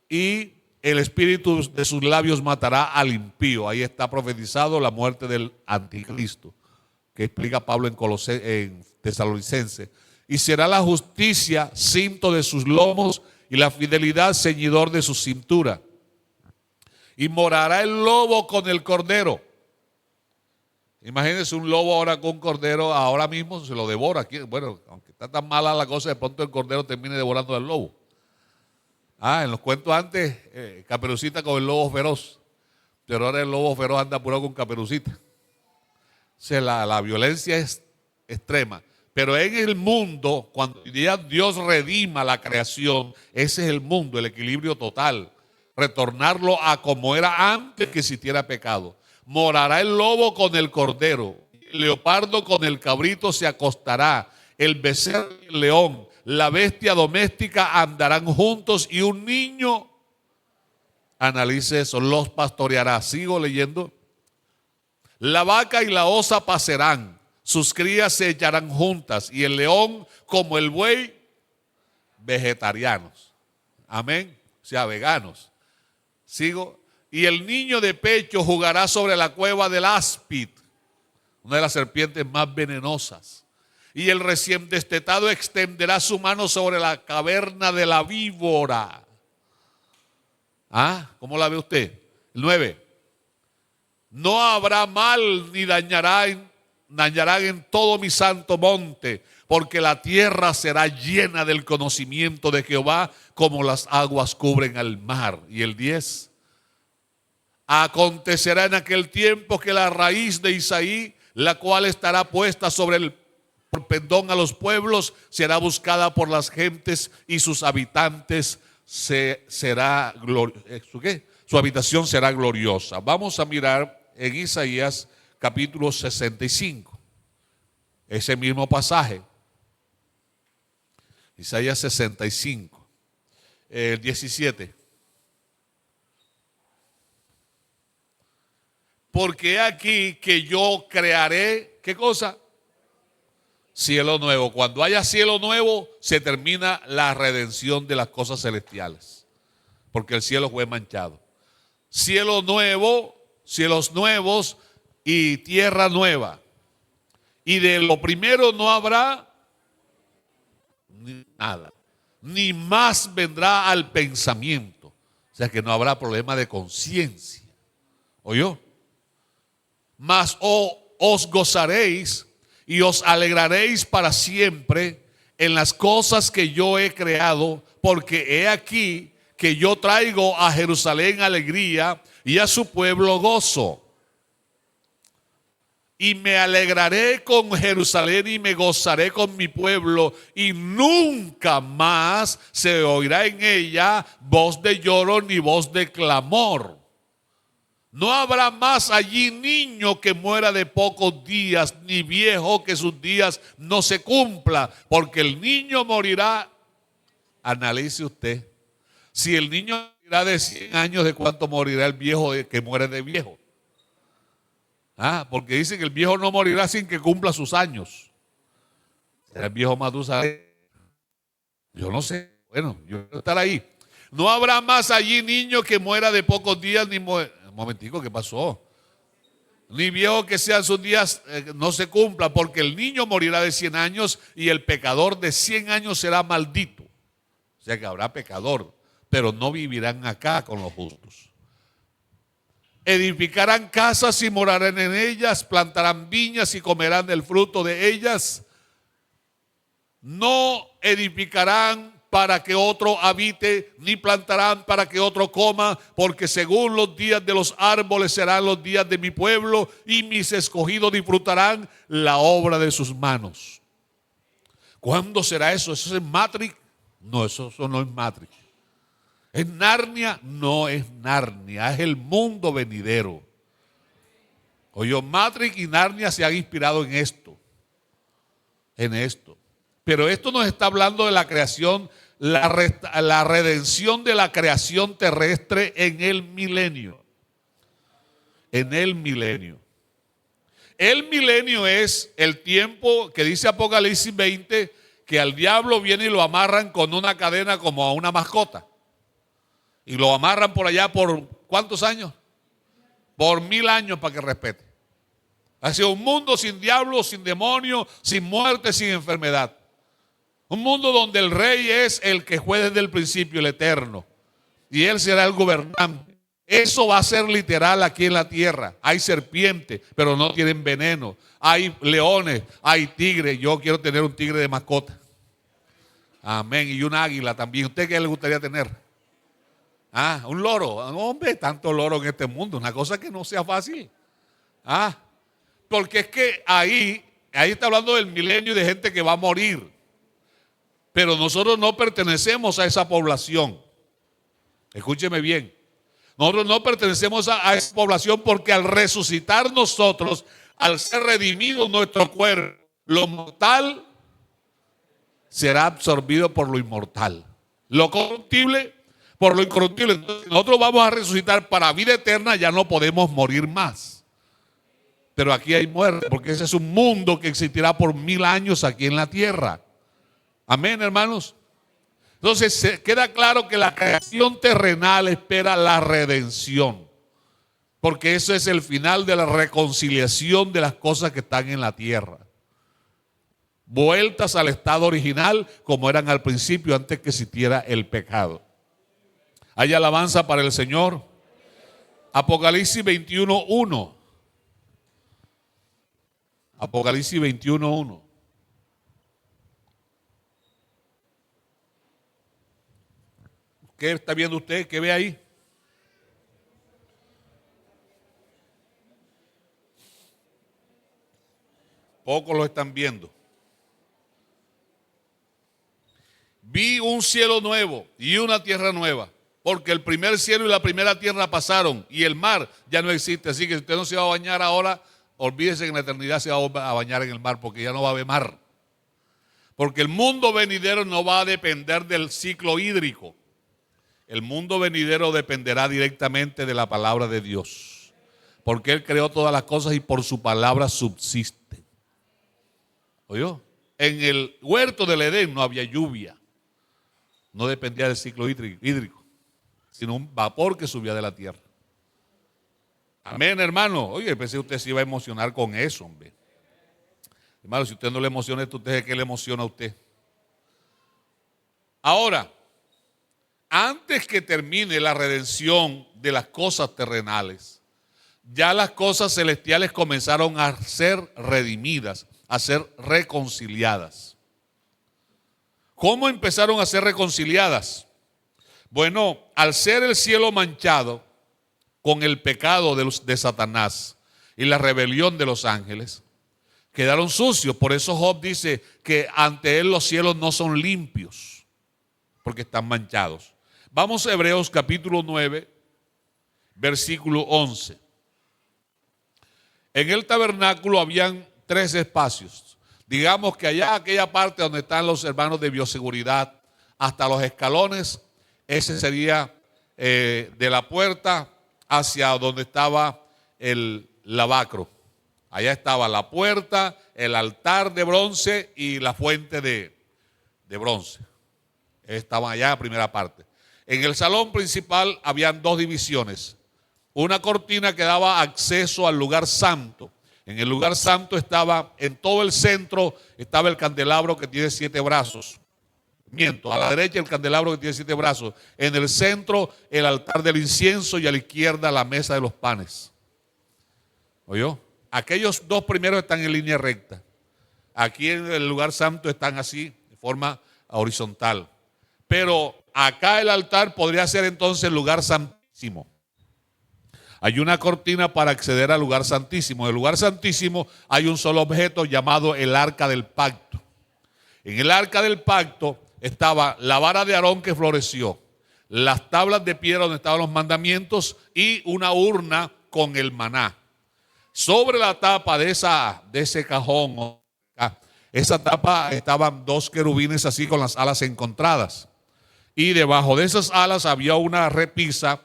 y el espíritu de sus labios matará al impío. Ahí está profetizado la muerte del anticristo, que explica Pablo en Tesalonicenses. Y será la justicia cinto de sus lomos y la fidelidad ceñidor de su cintura. Y morará el lobo con el cordero. Imagínense un lobo ahora con un cordero, ahora mismo se lo devora. Bueno, aunque está tan mala la cosa, de pronto el cordero termine devorando al lobo. En los cuentos antes, Caperucita con el lobo feroz. Pero ahora el lobo feroz anda apurado con Caperucita. O sea, la violencia es extrema. Pero en el mundo, cuando ya Dios redima la creación, ese es el mundo, el equilibrio total. Retornarlo a como era antes que existiera pecado. Morará el lobo con el cordero, el leopardo con el cabrito se acostará, el becerro y el león, la bestia doméstica andarán juntos, y un niño, analice eso, los pastoreará. Sigo leyendo. La vaca y la osa pasarán, sus crías se echarán juntas, y el león como el buey, vegetarianos. Amén. O sea, veganos. Sigo. Y el niño de pecho jugará sobre la cueva del áspid, una de las serpientes más venenosas. Y el recién destetado extenderá su mano sobre la caverna de la víbora. ¿Cómo la ve usted? El 9. No habrá mal ni dañarán en todo mi santo monte, porque la tierra será llena del conocimiento de Jehová, como las aguas cubren al mar. Y el 10. Acontecerá en aquel tiempo que la raíz de Isaí, la cual estará puesta por pendón a los pueblos, será buscada por las gentes, y sus habitantes su habitación será gloriosa. Vamos a mirar en Isaías capítulo 65, ese mismo pasaje. Isaías 65, el 17. Porque he aquí que yo crearé, ¿qué cosa? Cielo nuevo. Cuando haya cielo nuevo, se termina la redención de las cosas celestiales, porque el cielo fue manchado. Cielo nuevo, cielos nuevos y tierra nueva. Y de lo primero no habrá nada, ni más vendrá al pensamiento. O sea que no habrá problema de conciencia. ¿Oyó? Mas os gozaréis y os alegraréis para siempre en las cosas que yo he creado, porque he aquí que yo traigo a Jerusalén alegría y a su pueblo gozo. Y me alegraré con Jerusalén y me gozaré con mi pueblo, y nunca más se oirá en ella voz de lloro ni voz de clamor. No habrá más allí niño que muera de pocos días, ni viejo que sus días no se cumpla, porque el niño morirá. Analice usted, si el niño morirá de 100 años, ¿de cuánto morirá el viejo que muere de viejo? Porque dice que el viejo no morirá sin que cumpla sus años. ¿Será el viejo Matusalén? Yo no sé. Bueno, yo quiero estar ahí. No habrá más allí niño que muera de pocos días, ni un momentico, ¿qué pasó? Ni viejo que sean sus días no se cumpla, porque el niño morirá de 100 años y el pecador de 100 años será maldito. O sea que habrá pecador, pero no vivirán acá con los justos. Edificarán casas y morarán en ellas, plantarán viñas y comerán del fruto de ellas. No edificarán para que otro habite, ni plantarán para que otro coma, porque según los días de los árboles serán los días de mi pueblo, y mis escogidos disfrutarán la obra de sus manos. ¿Cuándo será eso? ¿Eso es en Matrix? No, eso no es Matrix. ¿Es Narnia? No es Narnia, es el mundo venidero. Oye, Matrix y Narnia se han inspirado en esto. En esto. Pero esto nos está hablando de la creación, la redención de la creación terrestre en el milenio. En el milenio. El milenio es el tiempo que dice Apocalipsis 20, que al diablo viene y lo amarran con una cadena como a una mascota. Y lo amarran por allá por ¿cuántos años? Por 1000 años para que respete. Hacia un mundo sin diablo, sin demonio, sin muerte, sin enfermedad. Un mundo donde el rey es el que fue desde el principio, el eterno. Y él será el gobernante. Eso va a ser literal aquí en la tierra. Hay serpientes, pero no tienen veneno. Hay leones, hay tigres. Yo quiero tener un tigre de mascota. Amén. Y un águila también. ¿Usted qué le gustaría tener? Ah, un loro. Hombre, tanto loro en este mundo. Una cosa que no sea fácil. Ah, porque es que ahí está hablando del milenio y de gente que va a morir. Pero nosotros no pertenecemos a esa población. Escúcheme bien. Nosotros no pertenecemos a esa población porque al resucitar nosotros, al ser redimido nuestro cuerpo, lo mortal será absorbido por lo inmortal. Lo corruptible por lo incorruptible. Entonces, nosotros vamos a resucitar para vida eterna, ya no podemos morir más. Pero aquí hay muerte, porque ese es un mundo que existirá por 1000 años aquí en la tierra. Amén, hermanos. Entonces queda claro que la creación terrenal espera la redención, porque eso es el final de la reconciliación de las cosas que están en la tierra. Vueltas al estado original como eran al principio, antes que existiera el pecado. ¿Hay alabanza para el Señor? Apocalipsis 21:1. Apocalipsis 21:1. ¿Qué está viendo usted? ¿Qué ve ahí? Pocos lo están viendo. Vi un cielo nuevo y una tierra nueva, porque el primer cielo y la primera tierra pasaron y el mar ya no existe. Así que si usted no se va a bañar ahora, olvídese que en la eternidad se va a bañar en el mar, porque ya no va a haber mar. Porque el mundo venidero no va a depender del ciclo hídrico. El mundo venidero dependerá directamente de la palabra de Dios, porque Él creó todas las cosas y por su palabra subsiste. ¿Oyó? En el huerto del Edén no había lluvia, no dependía del ciclo hídrico, sino un vapor que subía de la tierra. Amén, hermano. Oye, pensé que usted se iba a emocionar con eso, hombre. Hermano, si usted no le emociona esto, ¿usted qué le emociona a usted? Ahora, antes que termine la redención de las cosas terrenales, ya las cosas celestiales comenzaron a ser redimidas, a ser reconciliadas. ¿Cómo empezaron a ser reconciliadas? Bueno, al ser el cielo manchado con el pecado de Satanás y la rebelión de los ángeles, quedaron sucios. Por eso Job dice que ante él los cielos no son limpios, porque están manchados. Vamos a Hebreos capítulo 9, versículo 11. En el tabernáculo habían 3 espacios. Digamos que allá, aquella parte donde están los hermanos de bioseguridad, hasta los escalones, ese sería de la puerta hacia donde estaba el lavacro. Allá estaba la puerta, el altar de bronce y la fuente de bronce. Estaban allá en la primera parte. En el salón principal habían 2 divisiones. Una cortina que daba acceso al lugar santo. En el lugar santo estaba, en todo el centro, estaba el candelabro que tiene 7 brazos. Miento, a la derecha el candelabro que tiene 7 brazos. En el centro el altar del incienso y a la izquierda la mesa de los panes. ¿Oyó? Aquellos 2 primeros están en línea recta. Aquí en el lugar santo están así, de forma horizontal. Pero acá el altar podría ser entonces el lugar santísimo. Hay una cortina para acceder al lugar santísimo. En el lugar santísimo hay un solo objeto llamado el arca del pacto. En el arca del pacto estaba la vara de Aarón que floreció, las tablas de piedra donde estaban los mandamientos y una urna con el maná. Sobre la tapa de ese cajón, esa tapa, estaban dos querubines así con las alas encontradas. Y debajo de esas alas había una repisa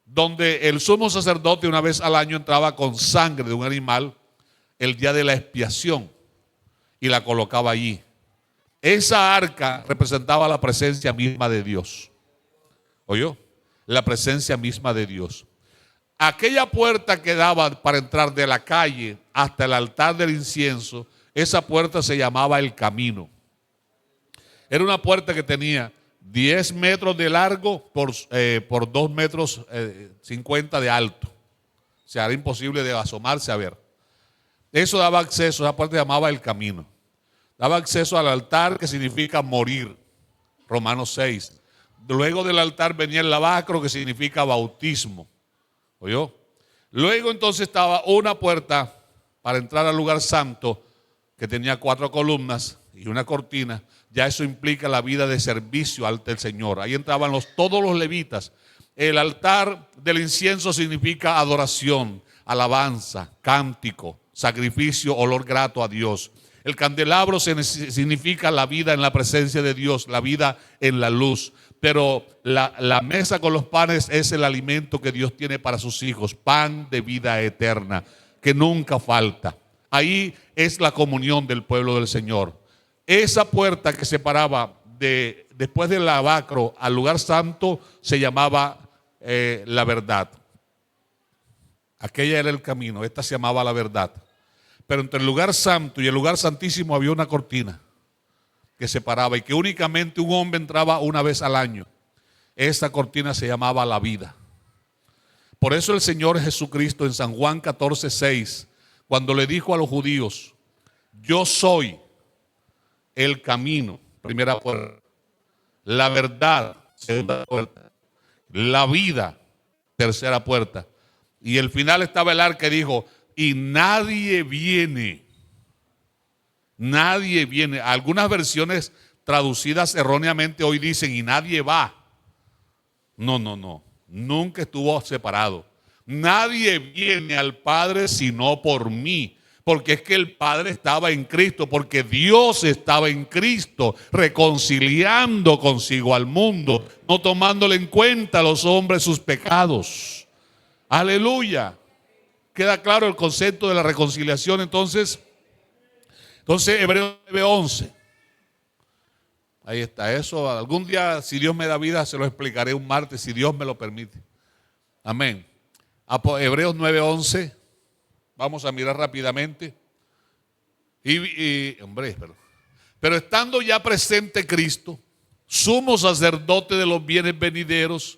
donde el sumo sacerdote una vez al año entraba con sangre de un animal el día de la expiación y la colocaba allí. Esa arca representaba la presencia misma de Dios. ¿Oyó? La presencia misma de Dios. Aquella puerta que daba para entrar de la calle hasta el altar del incienso, esa puerta se llamaba el camino. Era una puerta que tenía 10 metros de largo por 2 metros 50 de alto. O sea, era imposible de asomarse a ver. Eso daba acceso, esa puerta se llamaba el camino. Daba acceso al altar, que significa morir, Romanos 6. Luego del altar venía el lavacro, que significa bautismo. ¿Oyó? Luego entonces estaba una puerta para entrar al lugar santo, que tenía 4 columnas y una cortina. Ya eso implica la vida de servicio ante el Señor. Ahí entraban todos los levitas. El altar del incienso significa adoración, alabanza, cántico, sacrificio, olor grato a Dios. El candelabro significa la vida en la presencia de Dios, la vida en la luz. Pero la mesa con los panes es el alimento que Dios tiene para sus hijos, pan de vida eterna, que nunca falta. Ahí es la comunión del pueblo del Señor. Esa puerta que separaba después del lavacro al lugar santo se llamaba la verdad. Aquella era el camino, esta se llamaba la verdad. Pero entre el lugar santo y el lugar santísimo había una cortina que separaba y que únicamente un hombre entraba una vez al año. Esa cortina se llamaba la vida. Por eso el Señor Jesucristo en San Juan 14:6, cuando le dijo a los judíos, yo soy el camino, primera puerta, la verdad, segunda puerta, la vida, tercera puerta. Y el final estaba el arca y dijo, y nadie viene. Nadie viene. Algunas versiones traducidas erróneamente hoy dicen, y nadie va. No. Nunca estuvo separado. Nadie viene al Padre sino por mí. Porque es que el Padre estaba en Cristo, porque Dios estaba en Cristo, reconciliando consigo al mundo, no tomándole en cuenta a los hombres sus pecados. Aleluya. ¿Queda claro el concepto de la reconciliación entonces? Entonces, Hebreos 9:11. Ahí está, eso. Algún día, si Dios me da vida, se lo explicaré un martes, si Dios me lo permite. Amén. Hebreos 9:11. Vamos a mirar rápidamente. Pero estando ya presente Cristo, sumo sacerdote de los bienes venideros,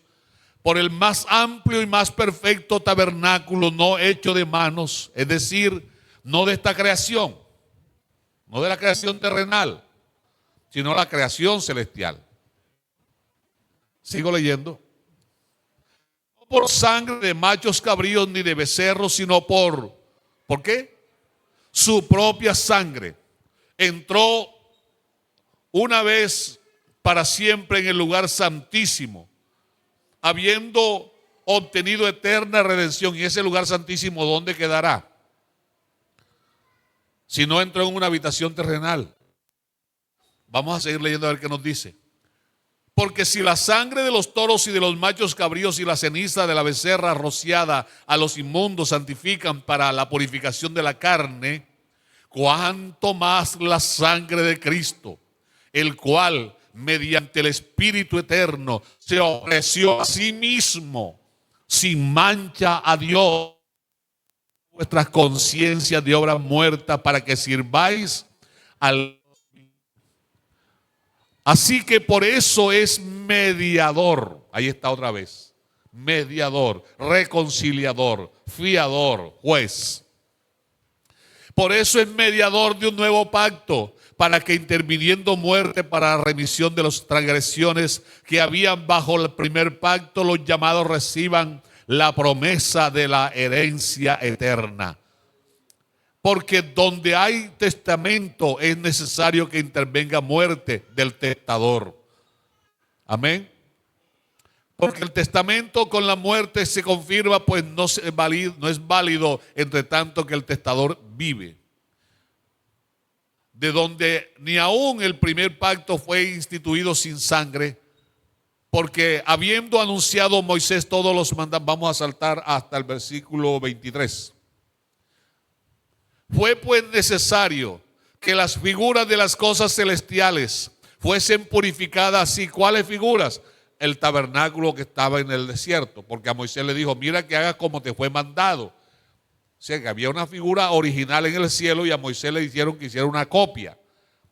por el más amplio y más perfecto tabernáculo no hecho de manos, es decir, no de esta creación, no de la creación terrenal, sino la creación celestial. Sigo leyendo. No por sangre de machos cabríos ni de becerros, sino ¿por qué? Su propia sangre. Entró una vez para siempre en el lugar santísimo, habiendo obtenido eterna redención. Y ese lugar santísimo, ¿dónde quedará? Si no entró en una habitación terrenal. Vamos a seguir leyendo a ver qué nos dice. Porque si la sangre de los toros y de los machos cabríos y la ceniza de la becerra rociada a los inmundos santifican para la purificación de la carne, cuánto más la sangre de Cristo, el cual mediante el Espíritu eterno se ofreció a sí mismo sin mancha a Dios, vuestras conciencias de obra muerta para que sirváis al. Así que por eso es mediador. Ahí está otra vez. Mediador, reconciliador, fiador, juez. Por eso es mediador de un nuevo pacto, para que interviniendo muerte para la remisión de las transgresiones que habían bajo el primer pacto, los llamados reciban la promesa de la herencia eterna. Porque donde hay testamento es necesario que intervenga muerte del testador. Amén. Porque el testamento con la muerte se confirma, pues no es válido entre tanto que el testador vive. De donde ni aún el primer pacto fue instituido sin sangre, porque habiendo anunciado Moisés todos los mandamientos, vamos a saltar hasta el versículo 23. Fue pues necesario que las figuras de las cosas celestiales fuesen purificadas. ¿Y cuáles figuras? El tabernáculo que estaba en el desierto, porque a Moisés le dijo, mira que hagas como te fue mandado. O sea que había una figura original en el cielo y a Moisés le hicieron que hiciera una copia.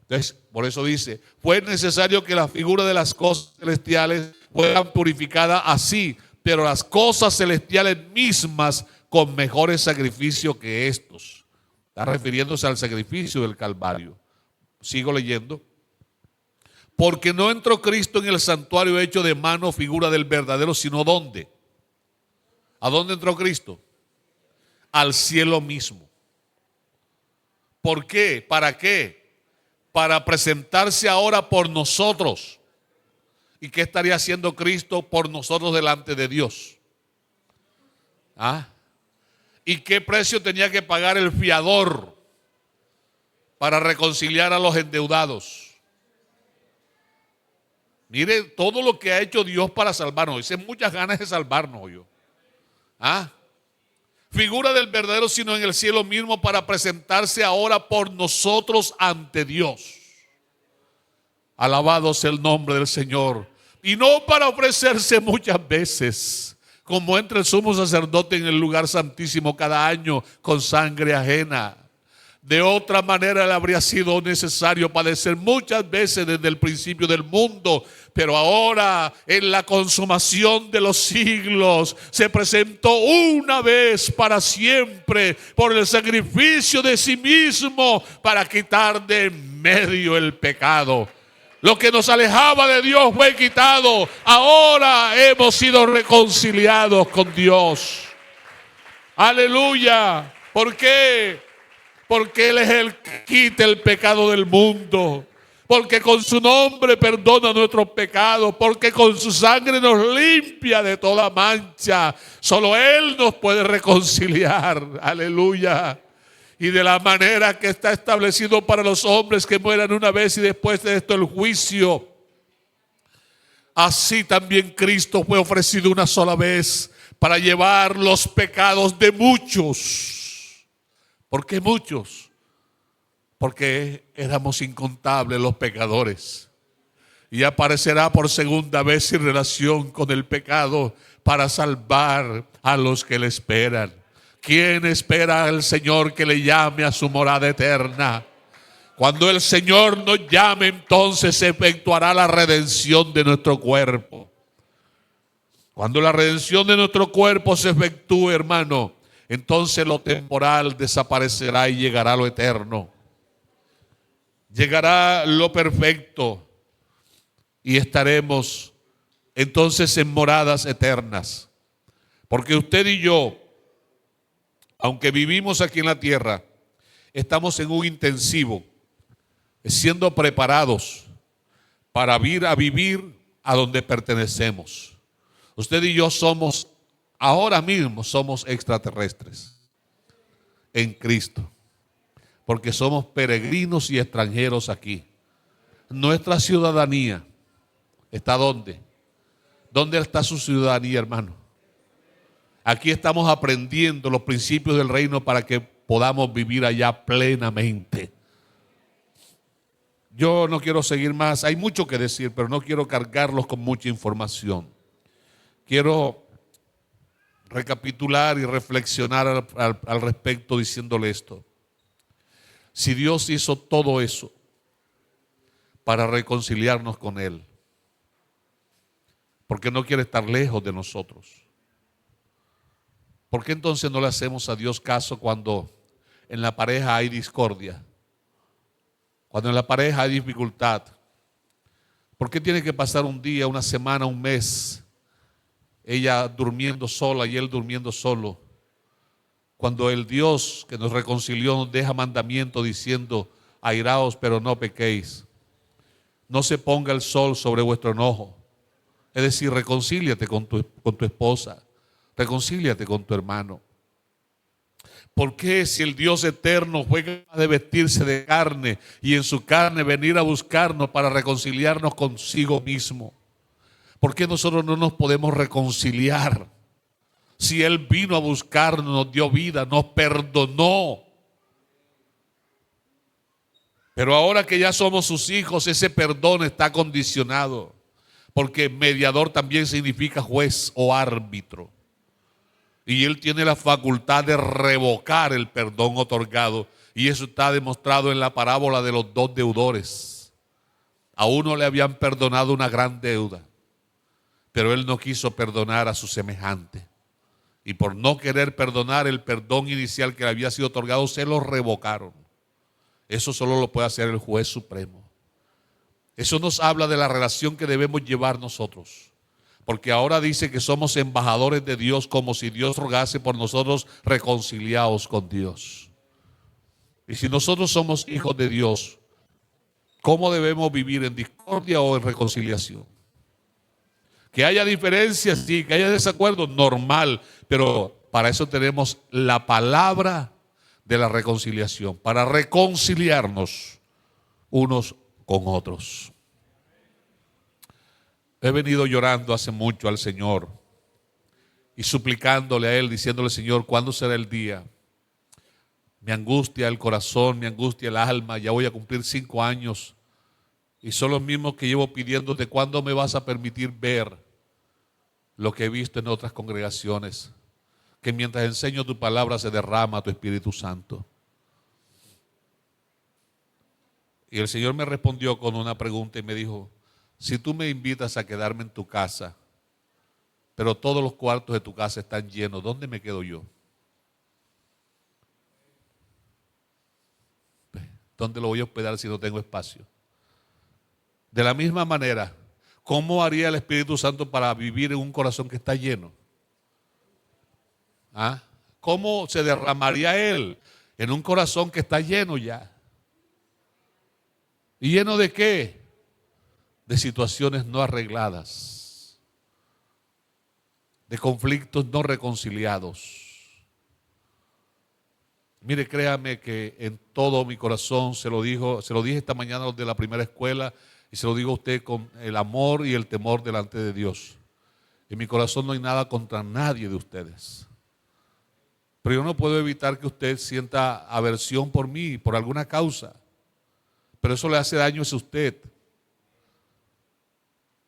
Entonces, por eso dice, fue necesario que las figuras de las cosas celestiales fueran purificadas así, pero las cosas celestiales mismas con mejores sacrificios que estos. Está refiriéndose al sacrificio del Calvario. Sigo leyendo. Porque no entró Cristo en el santuario hecho de mano, figura del verdadero, sino ¿dónde? ¿A dónde entró Cristo? Al cielo mismo. ¿Por qué? ¿Para qué? Para presentarse ahora por nosotros. ¿Y qué estaría haciendo Cristo por nosotros delante de Dios? ¿Ah? ¿Y qué precio tenía que pagar el fiador para reconciliar a los endeudados? Mire todo lo que ha hecho Dios para salvarnos. Dice muchas ganas de salvarnos yo. ¿Ah? Figura del verdadero, sino en el cielo mismo, para presentarse ahora por nosotros ante Dios. Alabado sea el nombre del Señor. Y no para ofrecerse muchas veces, como entra el sumo sacerdote en el lugar santísimo cada año con sangre ajena. De otra manera le habría sido necesario padecer muchas veces desde el principio del mundo, pero ahora en la consumación de los siglos se presentó una vez para siempre por el sacrificio de sí mismo para quitar de en medio el pecado. Lo que nos alejaba de Dios fue quitado. Ahora hemos sido reconciliados con Dios. Aleluya. ¿Por qué? Porque Él es el que quita el pecado del mundo. Porque con su nombre perdona nuestros pecados. Porque con su sangre nos limpia de toda mancha. Solo Él nos puede reconciliar. Aleluya. Y de la manera que está establecido para los hombres que mueran una vez y después de esto el juicio. Así también Cristo fue ofrecido una sola vez para llevar los pecados de muchos. ¿Por qué muchos? Porque éramos incontables los pecadores. Y aparecerá por segunda vez sin relación con el pecado para salvar a los que le esperan. ¿Quién espera al Señor que le llame a su morada eterna? Cuando el Señor nos llame, entonces se efectuará la redención de nuestro cuerpo. Cuando la redención de nuestro cuerpo se efectúe, hermano, entonces lo temporal desaparecerá y llegará lo eterno. Llegará lo perfecto y estaremos entonces en moradas eternas. Porque usted y yo, aunque vivimos aquí en la tierra, estamos en un intensivo, siendo preparados para ir a vivir a donde pertenecemos. Usted y yo somos, ahora mismo somos extraterrestres en Cristo, porque somos peregrinos y extranjeros aquí. Nuestra ciudadanía está ¿dónde? ¿Dónde está su ciudadanía, hermano? Aquí estamos aprendiendo los principios del reino para que podamos vivir allá plenamente. Yo no quiero seguir más, hay mucho que decir, pero no quiero cargarlos con mucha información. Quiero recapitular y reflexionar al respecto diciéndole esto. Si Dios hizo todo eso para reconciliarnos con Él, ¿por qué no quiere estar lejos de nosotros? ¿Por qué entonces no le hacemos a Dios caso cuando en la pareja hay discordia? Cuando en la pareja hay dificultad. ¿Por qué tiene que pasar un día, una semana, un mes, ella durmiendo sola y él durmiendo solo? Cuando el Dios que nos reconcilió nos deja mandamiento diciendo, airaos pero no pequéis. No se ponga el sol sobre vuestro enojo. Es decir, reconcíliate con tu esposa, reconcíliate con tu hermano. ¿Por qué si el Dios eterno fue capaz de vestirse de carne y en su carne venir a buscarnos para reconciliarnos consigo mismo? ¿Por qué nosotros no nos podemos reconciliar? Si Él vino a buscarnos, nos dio vida, nos perdonó. Pero ahora que ya somos sus hijos, ese perdón está condicionado. Porque mediador también significa juez o árbitro. Y Él tiene la facultad de revocar el perdón otorgado. Y eso está demostrado en la parábola de los dos deudores. A uno le habían perdonado una gran deuda, pero él no quiso perdonar a su semejante. Y por no querer perdonar el perdón inicial que le había sido otorgado, se lo revocaron. Eso solo lo puede hacer el juez supremo. Eso nos habla de la relación que debemos llevar nosotros. Porque ahora dice que somos embajadores de Dios, como si Dios rogase por nosotros, reconciliados con Dios. Y si nosotros somos hijos de Dios, ¿cómo debemos vivir? ¿En discordia o en reconciliación? Que haya diferencias, sí, que haya desacuerdo, normal, pero para eso tenemos la palabra de la reconciliación, para reconciliarnos unos con otros. He venido llorando hace mucho al Señor y suplicándole a Él, diciéndole: Señor, ¿cuándo será el día? Me angustia el corazón, me angustia el alma, ya voy a cumplir 5 años y son los mismos que llevo pidiéndote: ¿cuándo me vas a permitir ver lo que he visto en otras congregaciones? Que mientras enseño tu palabra se derrama tu Espíritu Santo. Y el Señor me respondió con una pregunta y me dijo: si tú me invitas a quedarme en tu casa, pero todos los cuartos de tu casa están llenos, ¿dónde me quedo yo? ¿Dónde lo voy a hospedar si no tengo espacio? De la misma manera, ¿cómo haría el Espíritu Santo para vivir en un corazón que está lleno? ¿Ah? ¿Cómo se derramaría Él en un corazón que está lleno ya? ¿Y lleno de qué? De situaciones no arregladas, de conflictos no reconciliados. Mire, créame que en todo mi corazón se lo dije esta mañana a los de la primera escuela y se lo digo a usted con el amor y el temor delante de Dios. En mi corazón no hay nada contra nadie de ustedes. Pero yo no puedo evitar que usted sienta aversión por mí, por alguna causa. Pero eso le hace daño a usted.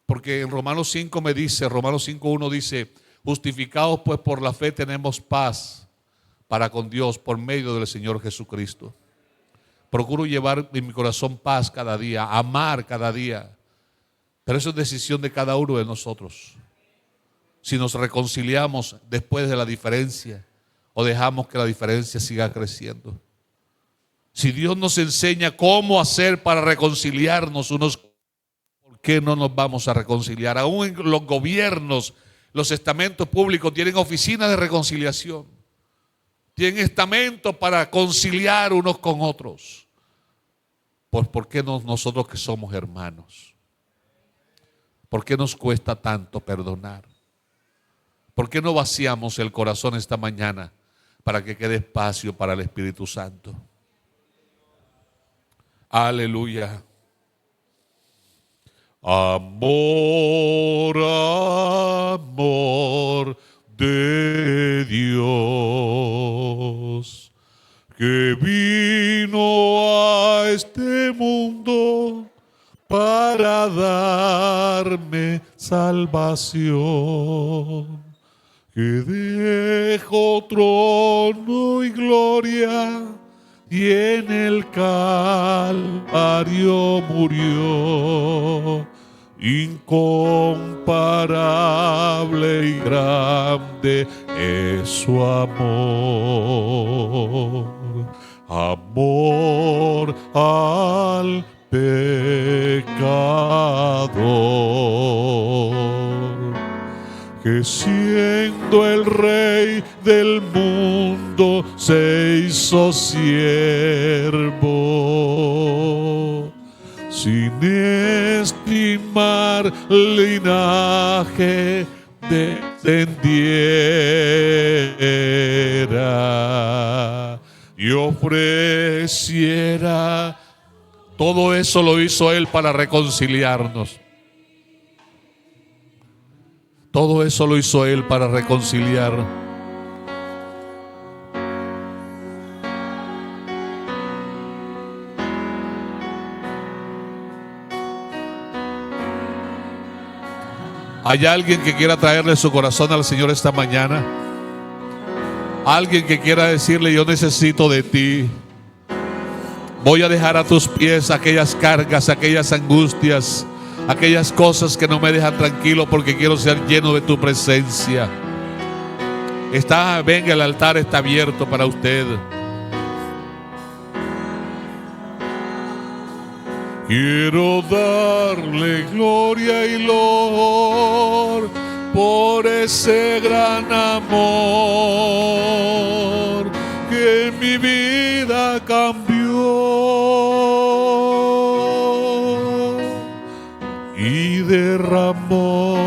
Porque en Romanos 5 me dice, Romanos 5:1 dice: justificados pues por la fe tenemos paz para con Dios por medio del Señor Jesucristo. Procuro llevar en mi corazón paz cada día, amar cada día. Pero eso es decisión de cada uno de nosotros. Si nos reconciliamos después de la diferencia o dejamos que la diferencia siga creciendo. Si Dios nos enseña cómo hacer para reconciliarnos unos, ¿por qué no nos vamos a reconciliar? Aún en los gobiernos, los estamentos públicos tienen oficinas de reconciliación. Tienen estamentos para conciliar unos con otros. Pues ¿por qué no nosotros que somos hermanos? ¿Por qué nos cuesta tanto perdonar? ¿Por qué no vaciamos el corazón esta mañana para que quede espacio para el Espíritu Santo? Aleluya. Amor, amor de Dios, que vino a este mundo para darme salvación, que dejó trono y gloria y en el Calvario murió. Incomparable y grande es su amor, amor al pecador, que siendo el Rey del mundo se hizo siervo, sin estimar mar linaje descendiera y ofreciera. Todo eso lo hizo Él para reconciliarnos. Todo eso lo hizo Él para reconciliar. ¿Hay alguien que quiera traerle su corazón al Señor esta mañana? Alguien que quiera decirle: yo necesito de ti. Voy a dejar a tus pies aquellas cargas, aquellas angustias, aquellas cosas que no me dejan tranquilo, porque quiero ser lleno de tu presencia. Venga, el altar está abierto para usted. Quiero darle gloria y loor por ese gran amor que en mi vida cambió y derramó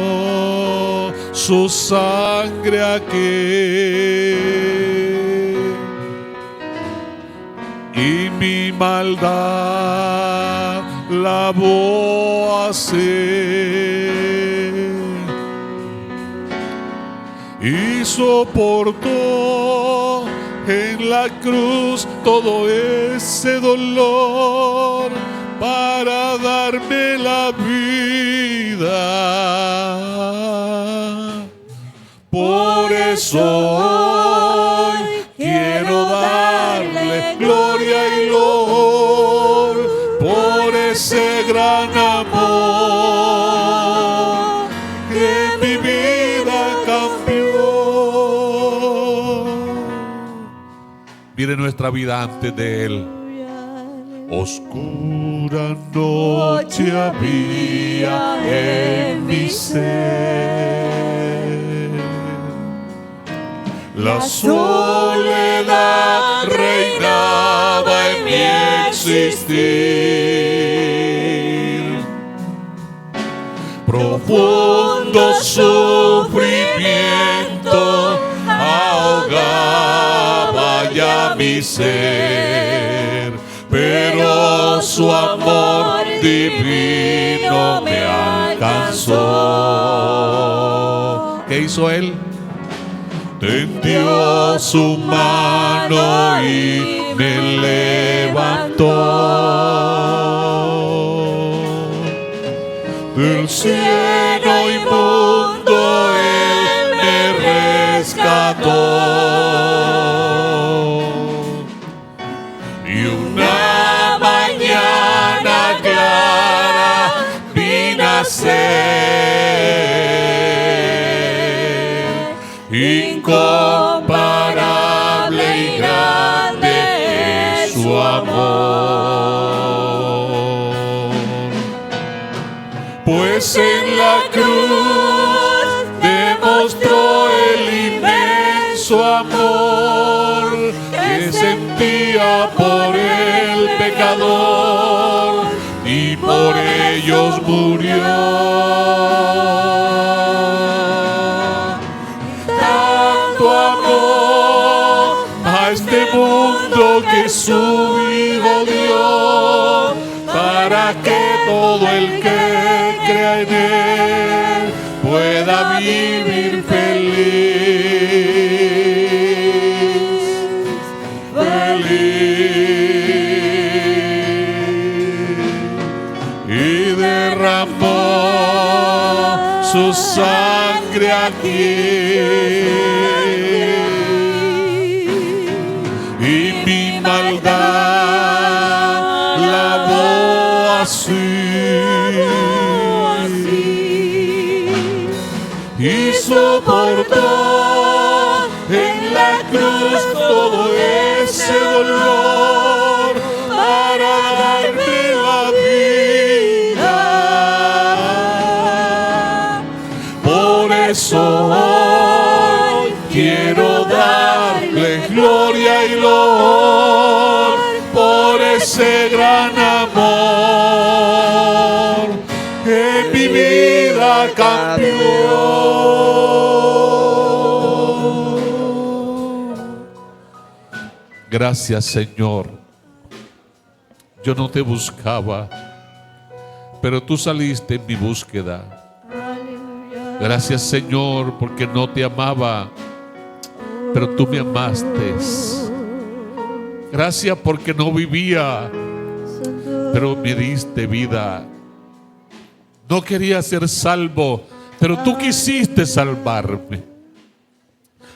su sangre aquí, y mi maldad lavó así y soportó en la cruz todo ese dolor para darme la vida. Por eso hoy quiero darle gloria y loor por ese gran amor que mi vida cambió. Mire nuestra vida antes de Él. Oscura noche había en mi ser, la soledad reinaba en mi existir, profundo sufrimiento ahogaba ya mi ser, pero su amor divino me alcanzó. ¿Qué hizo Él? Tendió su mano y me levantó. Del cielo inmundo Él me rescató. Y una mañana clara vi nacer, incomparable y grande es su amor. Pues en la cruz demostró el inmenso amor que sentía por el pecador y por ellos murió. Tanto amor a este mundo que su Hijo dio, para que todo el que crea en Él pueda vivir y derramó su sangre aquí, y mi maldad lavó así, y soportó en la cruz todo ese dolor para darme la vida. Por eso hoy quiero darle gloria y loor por ese gran amor que campeón. Gracias, Señor. Yo no te buscaba, pero tú saliste en mi búsqueda. Gracias, Señor, porque no te amaba, pero tú me amaste. Gracias porque no vivía, pero me diste vida. No quería ser salvo, pero tú quisiste salvarme.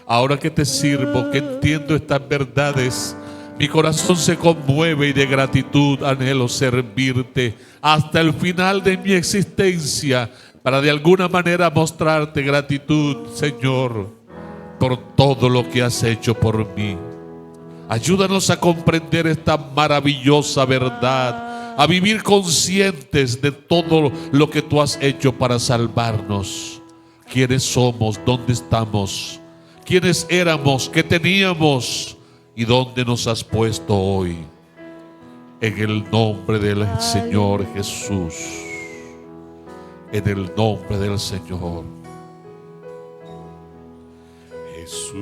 Ahora que te sirvo, que entiendo estas verdades, mi corazón se conmueve y de gratitud anhelo servirte hasta el final de mi existencia, para de alguna manera mostrarte gratitud, Señor, por todo lo que has hecho por mí. Ayúdanos a comprender esta maravillosa verdad, a vivir conscientes de todo lo que tú has hecho para salvarnos. ¿Quiénes somos? ¿Dónde estamos? ¿Quiénes éramos? ¿Qué teníamos? ¿Y dónde nos has puesto hoy? En el nombre del Señor Jesús. En el nombre del Señor Jesús.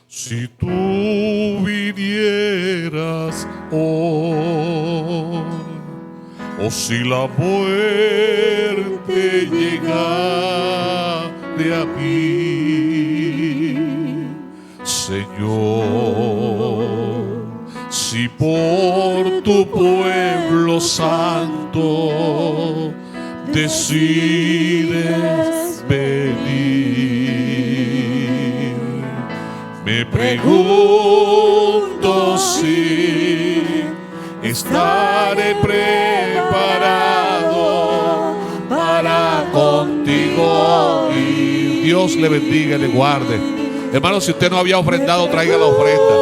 Si tú vinieras hoy, o si la muerte llegara a mí, Señor, si por tu pueblo santo decides venir, me pregunto si estaré preparado para contigo. Y Dios le bendiga y le guarde. Hermano, si usted no había ofrendado, traiga la ofrenda.